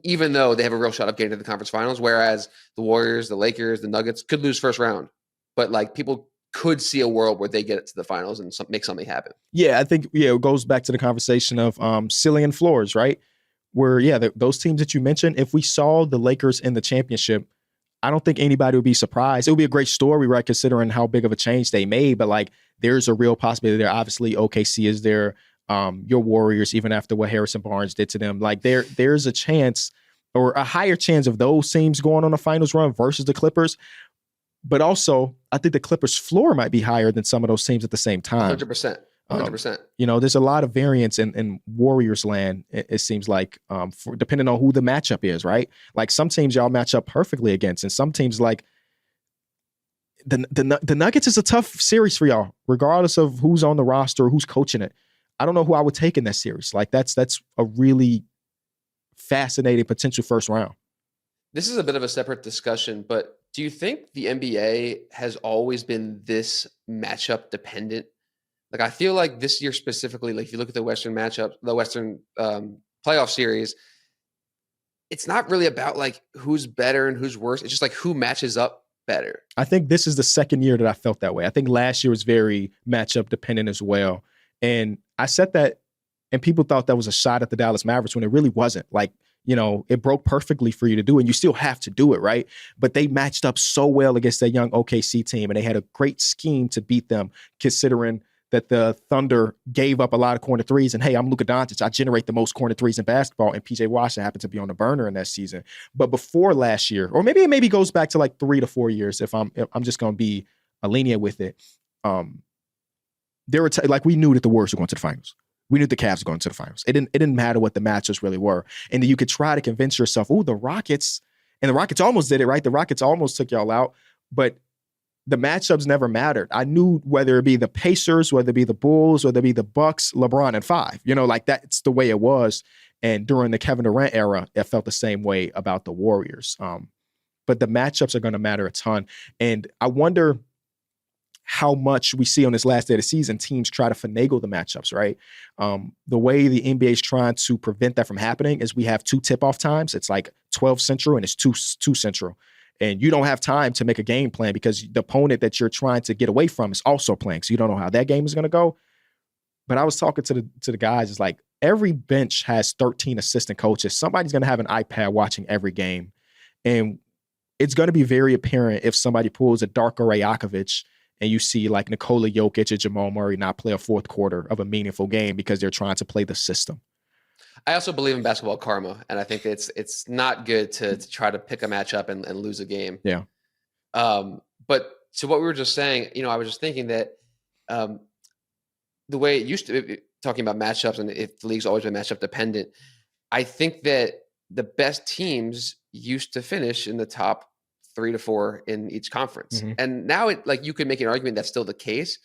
Even though they have a real shot of getting to the conference finals, whereas the Warriors, the Lakers, the Nuggets could lose first round. But like people could see a world where they get it to the finals and make something happen. Yeah, I think, it goes back to the conversation of ceiling and floors, right? Where, those teams that you mentioned, if we saw the Lakers in the championship, I don't think anybody would be surprised. It would be a great story, right, considering how big of a change they made. But like, there's a real possibility there. Obviously, OKC is there. Your Warriors, even after what Harrison Barnes did to them, like there's a chance or a higher chance of those teams going on a finals run versus the Clippers. But also, I think the Clippers' floor might be higher than some of those teams at the same time. 100%. 100%. There's a lot of variance in Warriors land, it seems like, depending on who the matchup is, right? Like some teams y'all match up perfectly against, and some teams like the Nuggets is a tough series for y'all, regardless of who's on the roster or who's coaching it. I don't know who I would take in that series. Like that's a really fascinating potential first round. This is a bit of a separate discussion, but do you think the NBA has always been this matchup dependent? Like I feel like this year specifically, like if you look at the Western matchup, the Western playoff series, it's not really about like who's better and who's worse. It's just like who matches up better. I think this is the second year that I felt that way. I think last year was very matchup dependent as well. And I said that, and people thought that was a shot at the Dallas Mavericks when it really wasn't. Like, it broke perfectly for you to do, and you still have to do it, right? But they matched up so well against that young OKC team, and they had a great scheme to beat them, considering that the Thunder gave up a lot of corner threes. And hey, I'm Luka Doncic. I generate the most corner threes in basketball, and PJ Washington happened to be on the burner in that season. But before last year, or maybe it goes back to like 3 to 4 years, if I'm just going to be lenient with it. There were like we knew that the Warriors were going to the finals. We knew the Cavs were going to the finals. It didn't matter what the matchups really were. And then you could try to convince yourself, the Rockets, and the Rockets almost did it, right? The Rockets almost took y'all out, but the matchups never mattered. I knew whether it be the Pacers, whether it be the Bulls, whether it be the Bucks, LeBron and 5. Like that's the way it was. And during the Kevin Durant era, it felt the same way about the Warriors. But the matchups are going to matter a ton. And I wonder how much we see on this last day of the season, teams try to finagle the matchups, right? The way the NBA is trying to prevent that from happening is we have 2 tip-off times. It's like 12 Central and it's 2 Central. And you don't have time to make a game plan because the opponent that you're trying to get away from is also playing. So you don't know how that game is going to go. But I was talking to the guys, it's like every bench has 13 assistant coaches. Somebody's going to have an iPad watching every game. And it's going to be very apparent if somebody pulls a Darko Rajakovic and you see like Nikola Jokic or Jamal Murray not play a fourth quarter of a meaningful game because they're trying to play the system. I also believe in basketball karma, and I think it's not good to try to pick a matchup and lose a game. Yeah. But to what we were just saying, I was just thinking that the way it used to, talking about matchups and if the league's always been matchup dependent, I think that the best teams used to finish in the top 3 to 4 in each conference. Mm-hmm. And now you could make an argument that's still the case.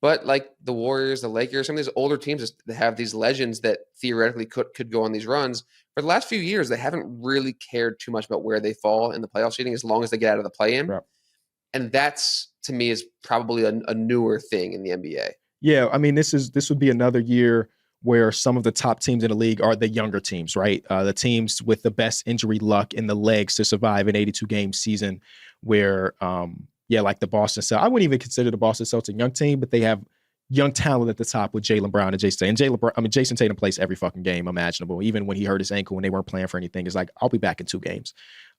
But like the Warriors, the Lakers, some of these older teams that have these legends that theoretically could go on these runs. For the last few years, they haven't really cared too much about where they fall in the playoff seeding as long as they get out of the play-in. Right. And that's, to me, is probably a newer thing in the NBA. Yeah, I mean, this would be another year where some of the top teams in the league are the younger teams, right? The teams with the best injury luck in the legs to survive an 82-game season where like the Boston Celtics. I wouldn't even consider the Boston Celtics a young team, but they have young talent at the top with Jaylen Brown and Jason Tatum. And Jason Tatum plays every fucking game imaginable. Even when he hurt his ankle and they weren't playing for anything, it's like, I'll be back in 2 games.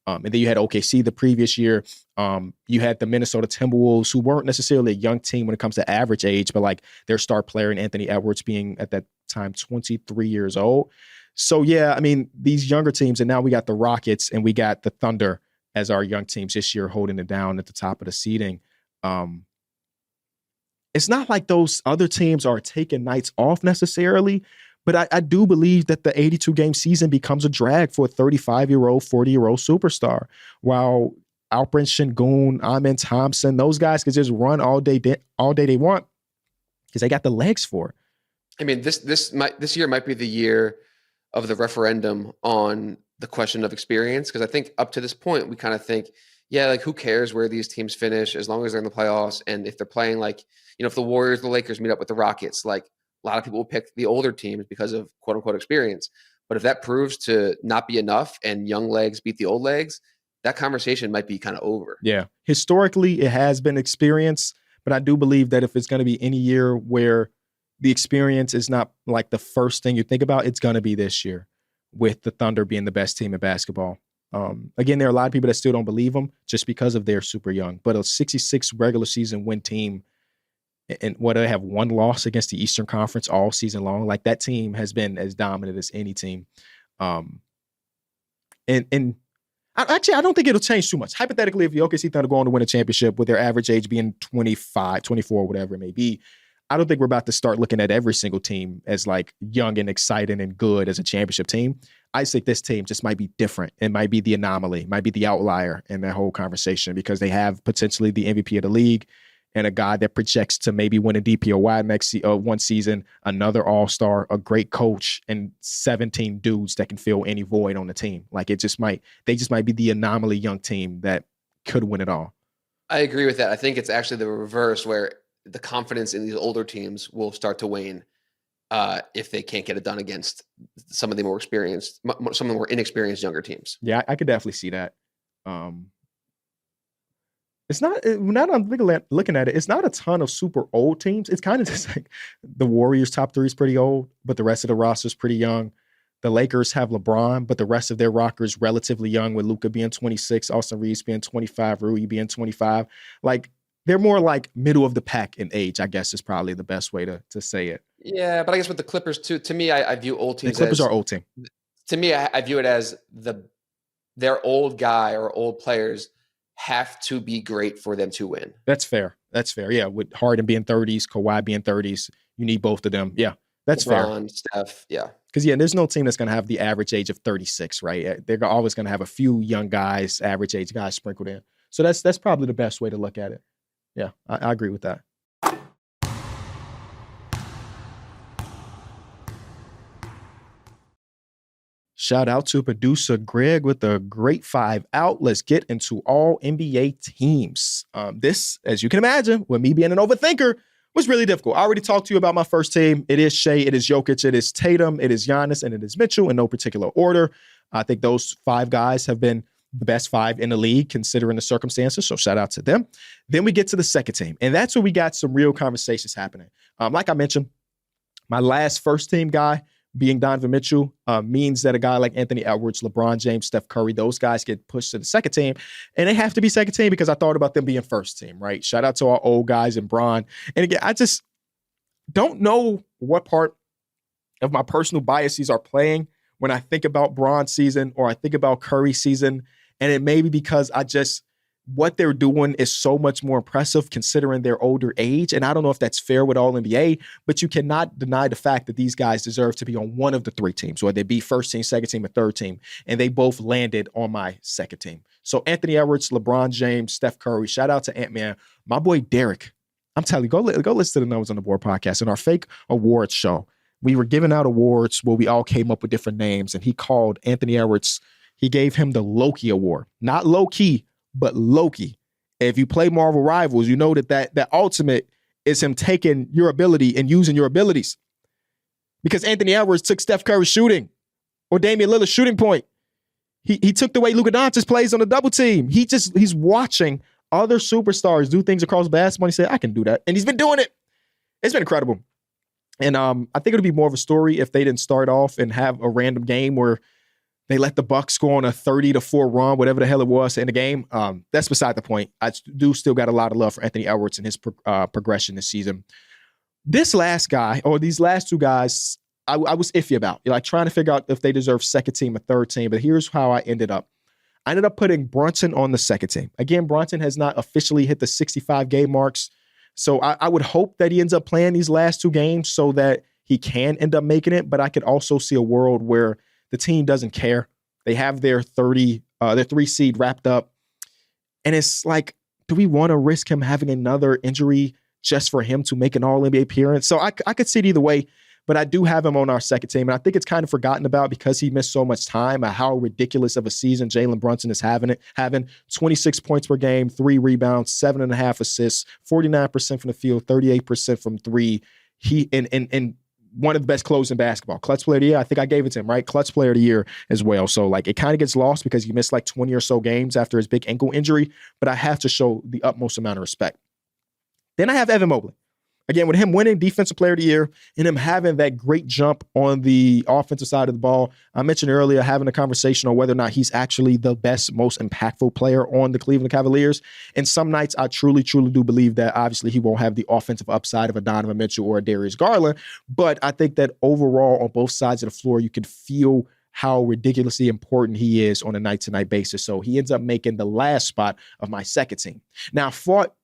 And then you had OKC the previous year. You had the Minnesota Timberwolves, who weren't necessarily a young team when it comes to average age, but like their star player in Anthony Edwards being at that time 23 years old. So yeah, I mean, these younger teams, and now we got the Rockets and we got the Thunder as our young teams this year holding it down at the top of the seeding. It's not like those other teams are taking nights off necessarily, but I do believe that the 82-game season becomes a drag for a 35-year-old, 40-year-old superstar. While Alperen Şengün, Amen Thompson, those guys could just run all day they want because they got the legs for it. I mean, this year might be the year of the referendum on the question of experience, because I think up to this point we kind of think, yeah, like who cares where these teams finish as long as they're in the playoffs, and if they're playing like, if the Warriors, the Lakers meet up with the Rockets, like a lot of people will pick the older teams because of quote unquote experience. But if that proves to not be enough and young legs beat the old legs, that conversation might be kind of over. Yeah, historically it has been experience, but I do believe that if it's going to be any year where the experience is not like the first thing you think about, it's going to be this year, with the Thunder being the best team in basketball. Again, there are a lot of people that still don't believe them just because of they're super young. But a 66 regular season win team, and they have 1 loss against the Eastern Conference all season long. Like that team has been as dominant as any team. And I don't think it'll change too much. Hypothetically, if the OKC Thunder go on to win a championship with their average age being 25, 24, whatever it may be, I don't think we're about to start looking at every single team as like young and exciting and good as a championship team. I think this team just might be different. It might be the anomaly, might be the outlier in that whole conversation because they have potentially the MVP of the league and a guy that projects to maybe win a DPOY one season, another all-star, a great coach, and 17 dudes that can fill any void on the team. Like they just might be the anomaly young team that could win it all. I agree with that. I think it's actually the reverse, where the confidence in these older teams will start to wane if they can't get it done against some of the more inexperienced younger teams. Yeah, I could definitely see that. It's not, now that I'm looking at it, it's not a ton of super old teams. It's kind of just like the Warriors top 3 is pretty old, but the rest of the roster is pretty young. The Lakers have LeBron, but the rest of their roster is relatively young, with Luka being 26, Austin Reeves being 25, Rui being 25. Like, they're more like middle of the pack in age, I guess is probably the best way to say it. Yeah, but I guess with the Clippers too, to me, I view old teams. The Clippers are old team. To me, I view it as their old guy or old players have to be great for them to win. That's fair. Yeah, with Harden being 30s, Kawhi being 30s, you need both of them. Yeah, that's LeBron, fair. Steph, yeah. Because, there's no team that's going to have the average age of 36, right? They're always going to have a few young guys, average age guys sprinkled in. So that's probably the best way to look at it. Yeah, I agree with that. Shout out to producer Greg with a great 5 out. Let's get into all NBA teams. This, as you can imagine, with me being an overthinker, was really difficult. I already talked to you about my first team. It is Shea, it is Jokic, it is Tatum, it is Giannis, and it is Mitchell in no particular order. I think those 5 guys have been the best 5 in the league, considering the circumstances. So shout out to them. Then we get to the second team. And that's where we got some real conversations happening. Like I mentioned, my last first team guy being Donovan Mitchell means that a guy like Anthony Edwards, LeBron James, Steph Curry, those guys get pushed to the second team. And they have to be second team because I thought about them being first team, right? Shout out to our old guys and Bron. And again, I just don't know what part of my personal biases are playing when I think about Bron's season or I think about Curry's season. And it may be because what they're doing is so much more impressive considering their older age. And I don't know if that's fair with all NBA, but you cannot deny the fact that these guys deserve to be on one of the 3 teams, whether they be first team, second team, or third team. And they both landed on my second team. So Anthony Edwards, LeBron James, Steph Curry, shout out to Ant-Man. My boy Derek, I'm telling you, go listen to the Numbers on the Board podcast. In our fake awards show, we were giving out awards where we all came up with different names. And he called Anthony Edwards, he gave him the Loki Award. Not low-key, but Loki. If you play Marvel Rivals, you know that ultimate is him taking your ability and using your abilities. Because Anthony Edwards took Steph Curry's shooting or Damian Lillard's shooting point. He took the way Luka Doncic plays on the double team. He's watching other superstars do things across basketball. And he said, I can do that. And he's been doing it. It's been incredible. And I think it'll be more of a story if they didn't start off and have a random game where they let the Bucks go on a 30-4 run, whatever the hell it was in the game. That's beside the point. I do still got a lot of love for Anthony Edwards and his progression this season. This last guy, or these last 2 guys, I was iffy about. Like trying to figure out if they deserve second team or third team. But here's how I ended up. I ended up putting Brunson on the second team. Again, Brunson has not officially hit the 65 game marks. So I would hope that he ends up playing these last 2 games so that he can end up making it. But I could also see a world where the team doesn't care. They have their 3 seed wrapped up. And it's like, do we want to risk him having another injury just for him to make an All-NBA appearance? So I could see it either way, but I do have him on our second team. And I think it's kind of forgotten about because he missed so much time, how ridiculous of a season Jalen Brunson is having 26 points per game, 3 rebounds, 7.5 assists, 49% from the field, 38% from 3. He and one of the best closers in basketball. Clutch player of the year, I think I gave it to him, right? Clutch player of the year as well. So like it kind of gets lost because he missed like 20 or so games after his big ankle injury, but I have to show the utmost amount of respect. Then I have Evan Mobley. Again, with him winning Defensive Player of the Year and him having that great jump on the offensive side of the ball, I mentioned earlier having a conversation on whether or not he's actually the best, most impactful player on the Cleveland Cavaliers. And some nights I truly, truly do believe that obviously he won't have the offensive upside of a Donovan Mitchell or a Darius Garland. But I think that overall on both sides of the floor, you can feel how ridiculously important he is on a night-to-night basis. So he ends up making the last spot of my second team. Now, I fought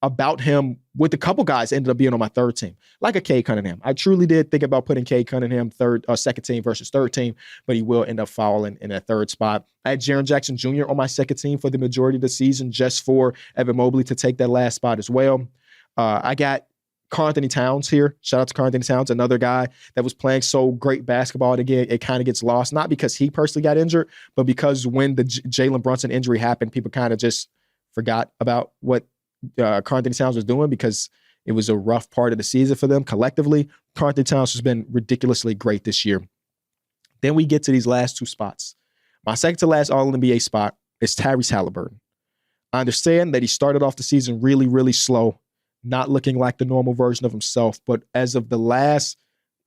about him with a couple guys ended up being on my third team, like a Cade Cunningham. I truly did think about putting Cade Cunningham second team versus third team, but he will end up falling in that third spot. I had Jaren Jackson Jr. on my second team for the majority of the season, just for Evan Mobley to take that last spot as well. I got Karl-Anthony Towns here. Shout out to Karl-Anthony Towns, another guy that was playing so great basketball. And again, it kind of gets lost, not because he personally got injured, but because when the Jalen Brunson injury happened, people kind of just forgot about what Karl-Anthony Towns was doing because it was a rough part of the season for them collectively. Karl-Anthony Towns has been ridiculously great this year. Then we get to these last 2 spots. My second to last All-NBA spot is Tyrese Halliburton. I understand that he started off the season really, really slow, not looking like the normal version of himself. But as of the last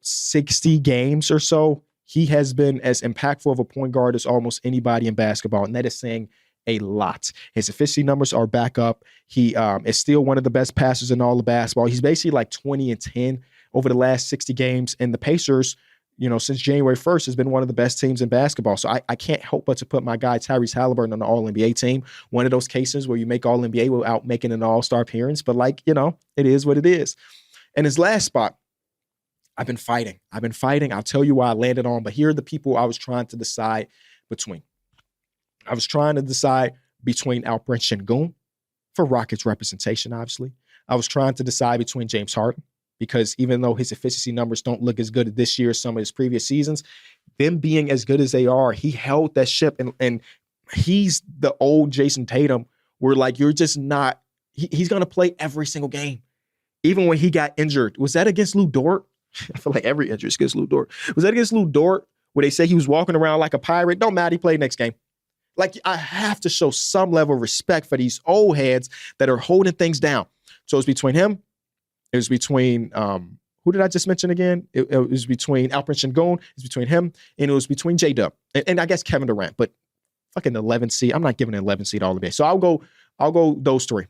60 games or so, he has been as impactful of a point guard as almost anybody in basketball. And that is saying a lot. His efficiency numbers are back up. He is still one of the best passers in all of basketball. He's basically like 20-10 over the last 60 games. And the Pacers, since January 1st, has been one of the best teams in basketball. So I can't help but to put my guy Tyrese Halliburton on the All-NBA team. One of those cases where you make All-NBA without making an All-Star appearance. But it is what it is. And his last spot, I've been fighting. I'll tell you why I landed on. But here are the people I was trying to decide between. I was trying to decide between Alperen Sengun for Rockets representation, obviously. I was trying to decide between James Harden because even though his efficiency numbers don't look as good this year as some of his previous seasons, them being as good as they are, he held that ship. And he's the old Jason Tatum where you're just not – he's going to play every single game. Even when he got injured. Was that against Lou Dort? I feel like every injury is against Lou Dort. Was that against Lou Dort where they say he was walking around like a pirate? Don't matter. He played next game. Like, I have to show some level of respect for these old heads that are holding things down. So it's between him. It was between, who did I just mention again? It was between Alperen Sengun. It's between him. And it was between J-Dub. And I guess Kevin Durant. But fucking 11 seed. I'm not giving an 11 seed all the way. So I'll go those three.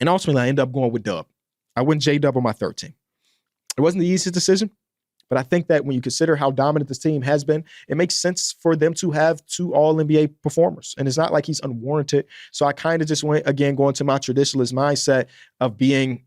And ultimately, I end up going with Dub. I went J-Dub on my third team. It wasn't the easiest decision. But I think that when you consider how dominant this team has been, it makes sense for them to have 2 all-NBA performers. And it's not like he's unwarranted. So I kind of just went, again, going to my traditionalist mindset of being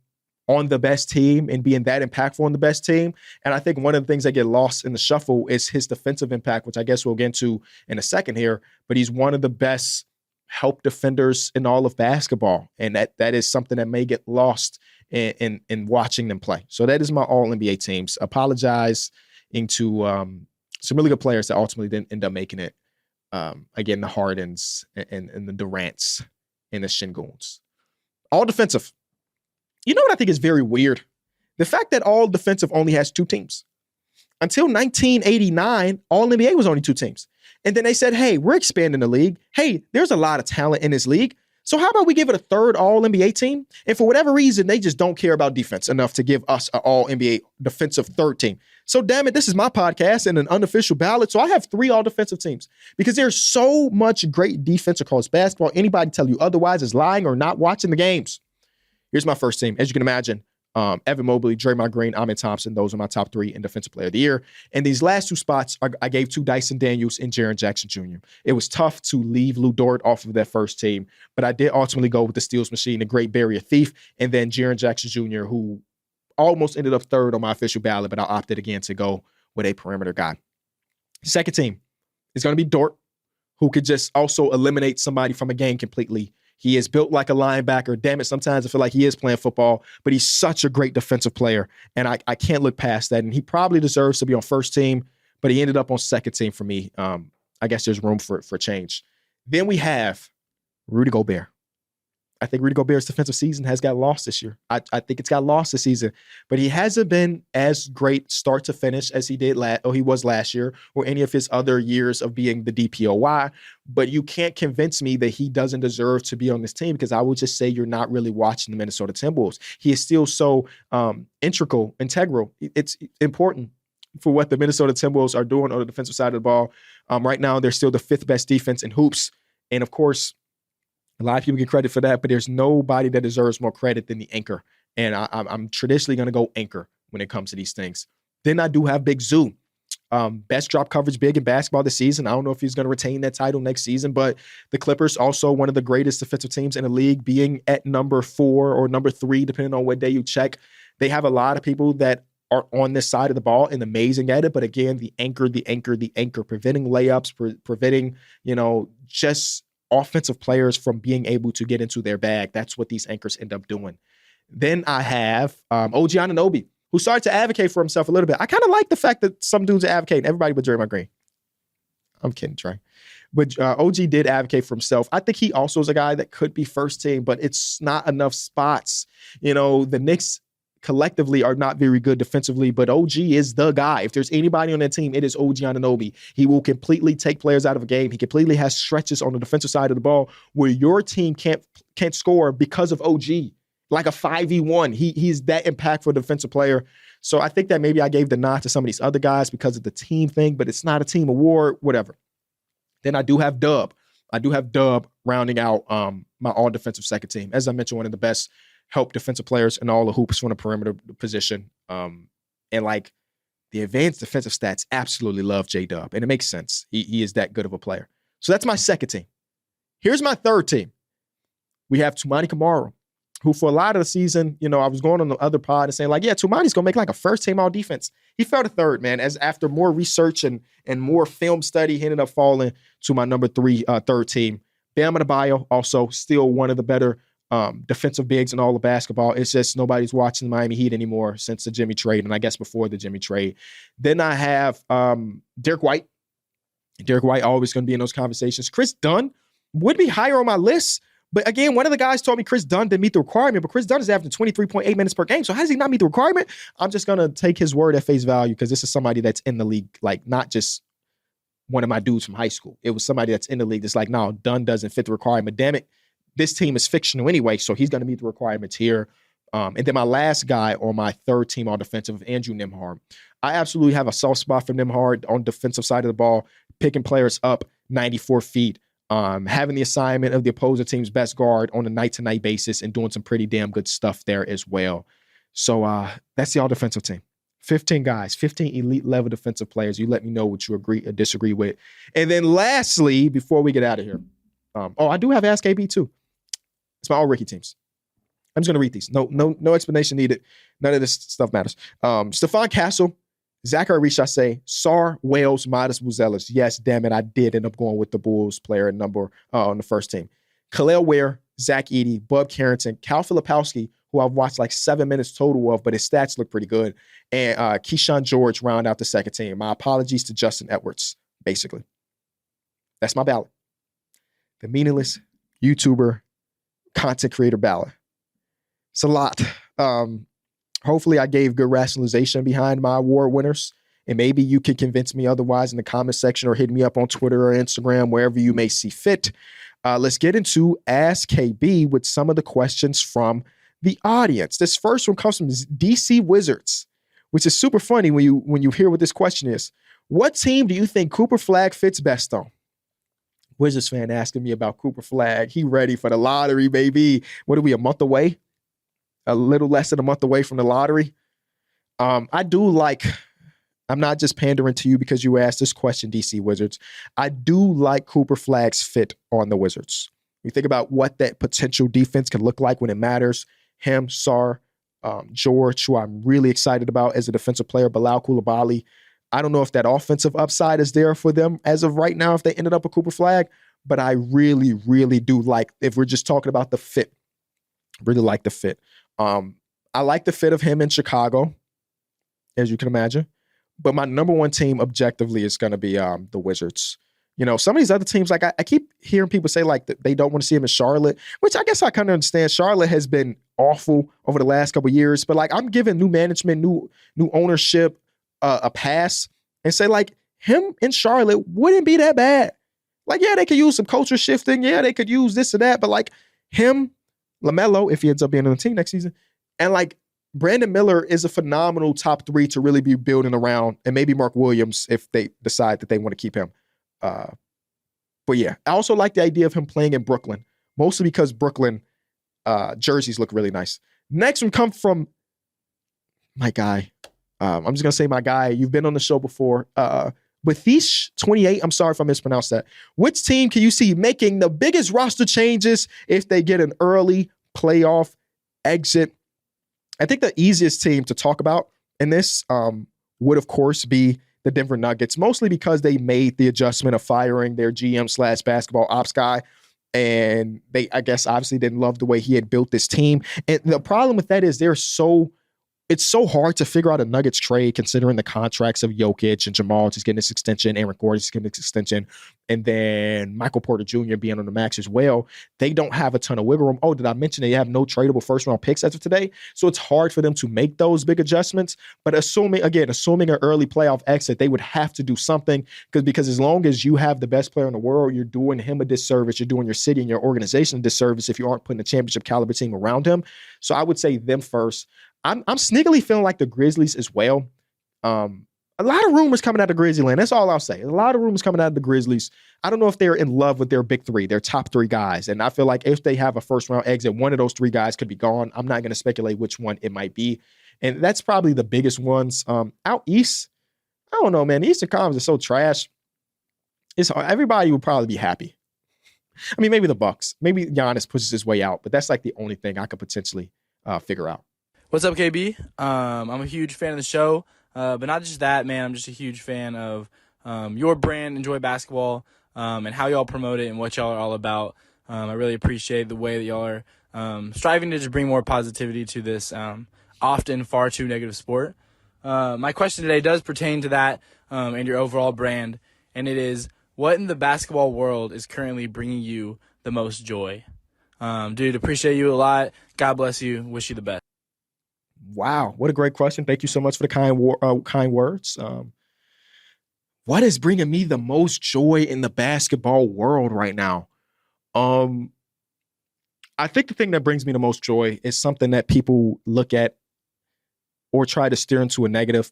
on the best team and being that impactful on the best team. And I think one of the things that get lost in the shuffle is his defensive impact, which I guess we'll get into in a second here. But he's one of the best help defenders in all of basketball. And that is something that may get lost in watching them play. So that is my all-NBA teams. Apologizing to some really good players that ultimately didn't end up making it. Again, the Hardens and the Durants and the Senguns. All defensive. You know what I think is very weird? The fact that all defensive only has 2 teams. Until 1989, all-NBA was only 2 teams. And then they said, hey, we're expanding the league. Hey, there's a lot of talent in this league. So how about we give it a third all-NBA team? And for whatever reason, they just don't care about defense enough to give us an all-NBA defensive third team. So damn it, this is my podcast and an unofficial ballot. So I have 3 all-defensive teams because there's so much great defense across basketball. Anybody tell you otherwise is lying or not watching the games. Here's my first team. As you can imagine, Evan Mobley, Draymond Green, Amen Thompson. Those are my top 3 in Defensive Player of the Year. And these last 2 spots, I gave to Dyson Daniels and Jaren Jackson Jr. It was tough to leave Lou Dort off of that first team, but I did ultimately go with the Steals Machine, the Great Barrier Thief, and then Jaren Jackson Jr., who almost ended up third on my official ballot, but I opted again to go with a perimeter guy. Second team is going to be Dort, who could just also eliminate somebody from a game completely. He is built like a linebacker. Damn it, sometimes I feel like he is playing football, but he's such a great defensive player, and I can't look past that. And he probably deserves to be on first team, but he ended up on second team for me. I guess there's room for change. Then we have Rudy Gobert. I think Rudy Gobert's defensive season has got lost this year. I think it's got lost this season, but he hasn't been as great start to finish as he was last year or any of his other years of being the DPOY. But you can't convince me that he doesn't deserve to be on this team because I would just say you're not really watching the Minnesota Timberwolves. He is still so integral. It's important for what the Minnesota Timberwolves are doing on the defensive side of the ball. Right now, they're still the 5th best defense in hoops. And of course, a lot of people get credit for that, but there's nobody that deserves more credit than the anchor. And I'm traditionally going to go anchor when it comes to these things. Then I do have Big Zoo. Best drop coverage big in basketball this season. I don't know if he's going to retain that title next season, but the Clippers, also one of the greatest defensive teams in the league, being at number 4 or number 3, depending on what day you check. They have a lot of people that are on this side of the ball and amazing at it. But again, the anchor, preventing layups, preventing, just offensive players from being able to get into their bag. That's what these anchors end up doing. Then I have OG Anunoby, who started to advocate for himself a little bit. I kind of like the fact that some dudes are advocating, everybody but Draymond Green. I'm kidding, Trey. But OG did advocate for himself. I think he also is a guy that could be first team, but it's not enough spots. The Knicks collectively are not very good defensively, but OG is the guy. If there's anybody on that team, it is OG Anunoby. He will completely take players out of a game. He completely has stretches on the defensive side of the ball where your team can't score because of OG, like a 5v1. He's that impactful defensive player. So I think that maybe I gave the nod to some of these other guys because of the team thing, but it's not a team award, whatever. Then I do have Dub. Rounding out my all-defensive second team. As I mentioned, one of the best help defensive players in all the hoops from the perimeter position. And like the advanced defensive stats absolutely love J-Dub. And it makes sense. He is that good of a player. So that's my second team. Here's my third team. We have Toumani Camara, who for a lot of the season, I was going on the other pod and saying like, yeah, Toumani's going to make like a first team all defense. He fell to third, man. As after more research and more film study, he ended up falling to my number 3, third team. Bam Adebayo, also still one of the better defensive bigs in all of basketball. It's just nobody's watching the Miami Heat anymore since the Jimmy trade, and I guess before the Jimmy trade. Then I have Derek White. Derek White always going to be in those conversations. Chris Dunn would be higher on my list, but again, one of the guys told me Chris Dunn didn't meet the requirement, but Chris Dunn is averaging 23.8 minutes per game. So how does he not meet the requirement? I'm just going to take his word at face value because this is somebody that's in the league, like not just one of my dudes from high school. It was somebody that's in the league that's like, no, Dunn doesn't fit the requirement. Damn it. This team is fictional anyway, so he's going to meet the requirements here. And then my last guy on my third team on defensive, Andrew Nimhard. I absolutely have a soft spot for Nimhard on defensive side of the ball, picking players up 94 feet, having the assignment of the opposing team's best guard on a night-to-night basis and doing some pretty damn good stuff there as well. So that's the all-defensive team. 15 guys, 15 elite-level defensive players. You let me know what you agree or disagree with. And then lastly, before we get out of here, I do have AskKB too. It's my all-rookie teams. I'm just going to read these. No explanation needed. None of this stuff matters. Stephon Castle, Zachary Richase, Sar, Wales, Modest Buzelis. Yes, damn it, I did end up going with the Bulls player number on the first team. Khalil Ware, Zach Edey, Bub Carrington, Cal Filipowski, who I've watched like 7 minutes total of, but his stats look pretty good. And Keyshawn George round out the second team. My apologies to Justin Edwards, basically. That's my ballot. The meaningless YouTuber content creator ballot. It's a lot. Hopefully I gave good rationalization behind my award winners, and maybe you can convince me otherwise in the comment section or hit me up on Twitter or Instagram, wherever you may see fit. Let's get into AskKB with some of the questions from the audience. This first one comes from DC Wizards, which is super funny when you hear what this question is. What team do you think Cooper Flagg fits best on? Wizards fan asking me about Cooper Flagg. He ready for the lottery, baby. What are we, a month away? A little less than a month away from the lottery. I'm not just pandering to you because you asked this question, DC Wizards. I do like Cooper Flagg's fit on the Wizards. You think about what that potential defense can look like when it matters. Him, Sar, George, who I'm really excited about as a defensive player, Bilal Coulibaly. I don't know if that offensive upside is there for them as of right now if they ended up with Cooper Flagg, but I really, really do like, if we're just talking about the fit, really like the fit. I like the fit of him in Chicago, as you can imagine. But my number one team objectively is going to be the Wizards. You know, some of these other teams, like I keep hearing people say like that they don't want to see him in Charlotte, which I guess I kind of understand. Charlotte has been awful over the last couple of years, but like I'm giving new management, new ownership a pass and say like him in Charlotte wouldn't be that bad. Like, yeah, they could use some culture shifting. Yeah, they could use this or that, but like him, LaMelo, if he ends up being on the team next season, and like Brandon Miller is a phenomenal top three to really be building around, and maybe Mark Williams if they decide that they want to keep him. But yeah, I also like the idea of him playing in Brooklyn, mostly because Brooklyn jerseys look really nice. Next one comes from my guy. I'm just going to say my guy. You've been on the show before. Bathish 28, I'm sorry if I mispronounced that. Which team can you see making the biggest roster changes if they get an early playoff exit? I think the easiest team to talk about in this would, of course, be the Denver Nuggets, mostly because they made the adjustment of firing their GM/basketball ops guy. And they, I guess, obviously didn't love the way he had built this team. And the problem with that is it's so hard to figure out a Nuggets trade considering the contracts of Jokic and Jamal just getting this extension, Aaron Gordon just getting this extension, and then Michael Porter Jr. being on the max as well. They don't have a ton of wiggle room. Oh, did I mention they have no tradable first-round picks as of today? So it's hard for them to make those big adjustments. But assuming an early playoff exit, they would have to do something because as long as you have the best player in the world, you're doing him a disservice. You're doing your city and your organization a disservice if you aren't putting a championship caliber team around him. So I would say them first. I'm sneakily feeling like the Grizzlies as well. A lot of rumors coming out of Grizzlyland. That's all I'll say. A lot of rumors coming out of the Grizzlies. I don't know if they're in love with their big three, their top three guys. And I feel like if they have a first-round exit, one of those three guys could be gone. I'm not going to speculate which one it might be. And that's probably the biggest ones. Out east, I don't know, man. The Eastern Conference is so trash. It's hard. Everybody would probably be happy. I mean, maybe the Bucks. Maybe Giannis pushes his way out. But that's like the only thing I could potentially figure out. What's up, KB? I'm a huge fan of the show, but not just that, man. I'm just a huge fan of your brand, Enjoy Basketball, and how y'all promote it and what y'all are all about. I really appreciate the way that y'all are striving to just bring more positivity to this often far too negative sport. My question today does pertain to that and your overall brand, and it is, what in the basketball world is currently bringing you the most joy? Dude, appreciate you a lot. God bless you. Wish you the best. Wow, what a great question. Thank you so much for the kind words. what is bringing me the most joy in the basketball world right now? I think the thing that brings me the most joy is something that people look at or try to steer into a negative.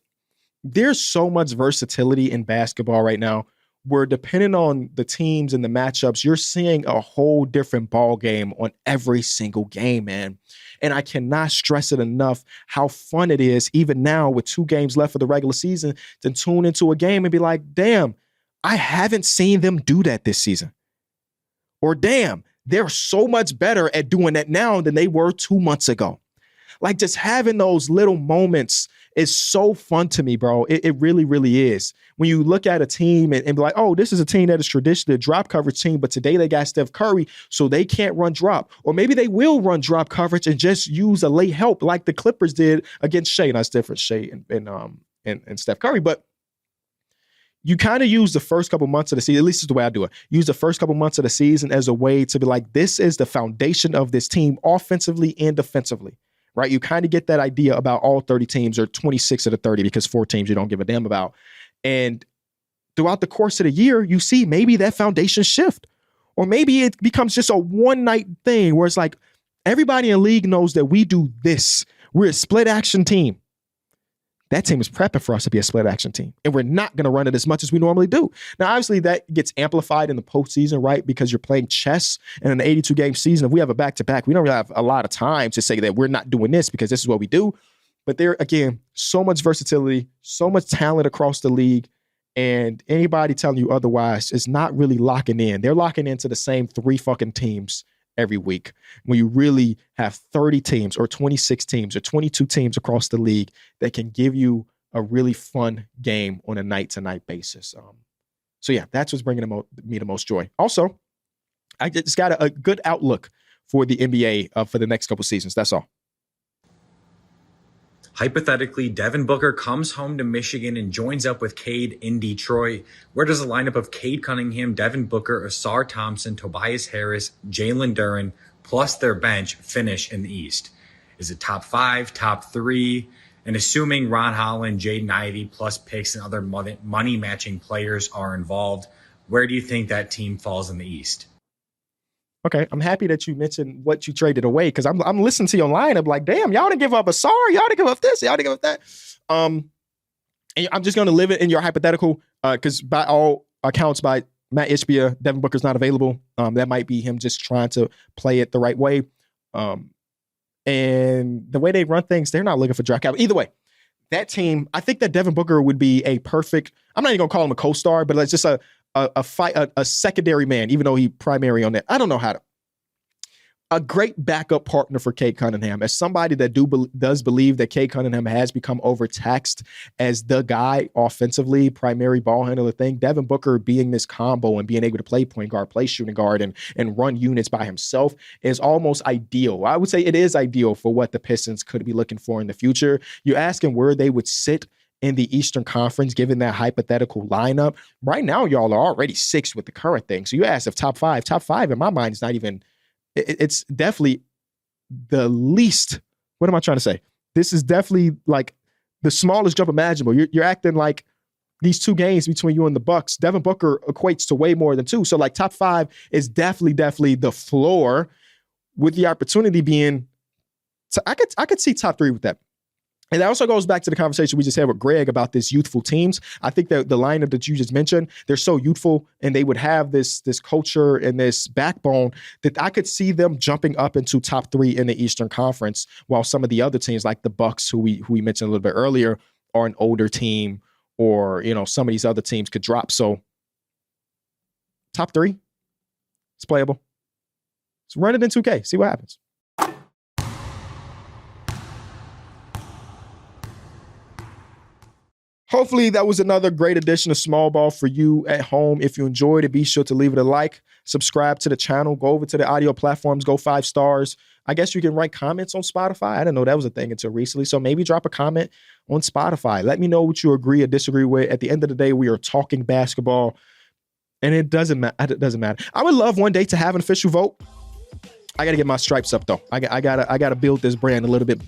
There's so much versatility in basketball right now where, depending on the teams and the matchups, you're seeing a whole different ball game on every single game, man. And I cannot stress it enough how fun it is, even now with 2 games left of the regular season, to tune into a game and be like, damn, I haven't seen them do that this season. Or damn, they're so much better at doing that now than they were 2 months ago. Like, just having those little moments is so fun to me, bro. It really, really is. When you look at a team and be like, oh, this is a team that is traditionally a drop coverage team, but today they got Steph Curry, so they can't run drop. Or maybe they will run drop coverage and just use a late help like the Clippers did against Shea. That's different, Shea and Steph Curry. But you kind of use the first couple months of the season, at least is the way I do it, use the first couple months of the season as a way to be like, this is the foundation of this team offensively and defensively. Right? You kind of get that idea about all 30 teams, or 26 of the 30, because 4 teams you don't give a damn about. And throughout the course of the year, you see maybe that foundation shift. Or maybe it becomes just a one-night thing where it's like, everybody in the league knows that we do this. We're a split action team. That team is prepping for us to be a split action team. And we're not going to run it as much as we normally do. Now, obviously, that gets amplified in the postseason, right? Because you're playing chess in an 82-game season. If we have a back-to-back, we don't really have a lot of time to say that we're not doing this because this is what we do. But there, again, so much versatility, so much talent across the league. And anybody telling you otherwise is not really locking in. They're locking into the same 3 fucking teams every week, when you really have 30 teams or 26 teams or 22 teams across the league that can give you a really fun game on a night-to-night basis. So yeah, that's what's bringing me the most joy. Also, I just got a good outlook for the NBA for the next couple seasons. That's all. Hypothetically, Devin Booker comes home to Michigan and joins up with Cade in Detroit. Where does the lineup of Cade Cunningham, Devin Booker, Asar Thompson, Tobias Harris, Jalen Duren, plus their bench finish in the East? Is it top 5, top 3? And assuming Ron Holland, Jaden Ivey, plus picks and other money-matching players are involved, where do you think that team falls in the East? Okay, I'm happy that you mentioned what you traded away, because I'm listening to your lineup like, damn, y'all didn't give up Asar, y'all didn't give up this, y'all didn't give up that. And I'm just going to live it in your hypothetical, because by all accounts, by Matt Ishbia, Devin Booker's not available. That might be him just trying to play it the right way. And the way they run things, they're not looking for draft capital. Either way, that team, I think that Devin Booker would be a perfect, I'm not even going to call him a co-star, but it's just a secondary man, even though he primary on that. I don't know how to. A great backup partner for Cade Cunningham. As somebody that does believe that Cade Cunningham has become overtaxed as the guy offensively, primary ball handler thing, Devin Booker being this combo and being able to play point guard, play shooting guard, and run units by himself is almost ideal. I would say it is ideal for what the Pistons could be looking for in the future. You're asking where they would sit in the Eastern Conference, given that hypothetical lineup. Right now, y'all are already 6th with the current thing. So you asked if top five in my mind is not even, it's definitely the least, what am I trying to say? This is definitely like the smallest jump imaginable. You're acting like these 2 games between you and the Bucks, Devin Booker equates to way more than 2. So like top 5 is definitely the floor, with the opportunity being, so I could see top 3 with that. And that also goes back to the conversation we just had with Greg about this youthful teams. I think that the lineup that you just mentioned, they're so youthful and they would have this culture and this backbone that I could see them jumping up into top 3 in the Eastern Conference, while some of the other teams like the Bucks, who we mentioned a little bit earlier, are an older team, or some of these other teams could drop. So top 3, it's playable. Let's run it in 2K, see what happens. Hopefully that was another great edition of Small Ball for you at home. If you enjoyed it, be sure to leave it a like, subscribe to the channel, go over to the audio platforms, go 5 stars. I guess you can write comments on Spotify. I didn't know that was a thing until recently. So maybe drop a comment on Spotify. Let me know what you agree or disagree with. At the end of the day, we are talking basketball, and it doesn't matter. I would love one day to have an official vote. I got to get my stripes up though. I gotta build this brand a little bit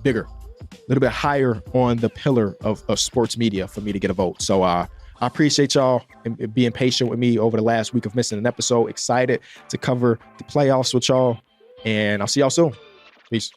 bigger, a little bit higher on the pillar of sports media for me to get a vote. So I appreciate y'all and being patient with me over the last week of missing an episode. Excited to cover the playoffs with y'all. And I'll see y'all soon. Peace.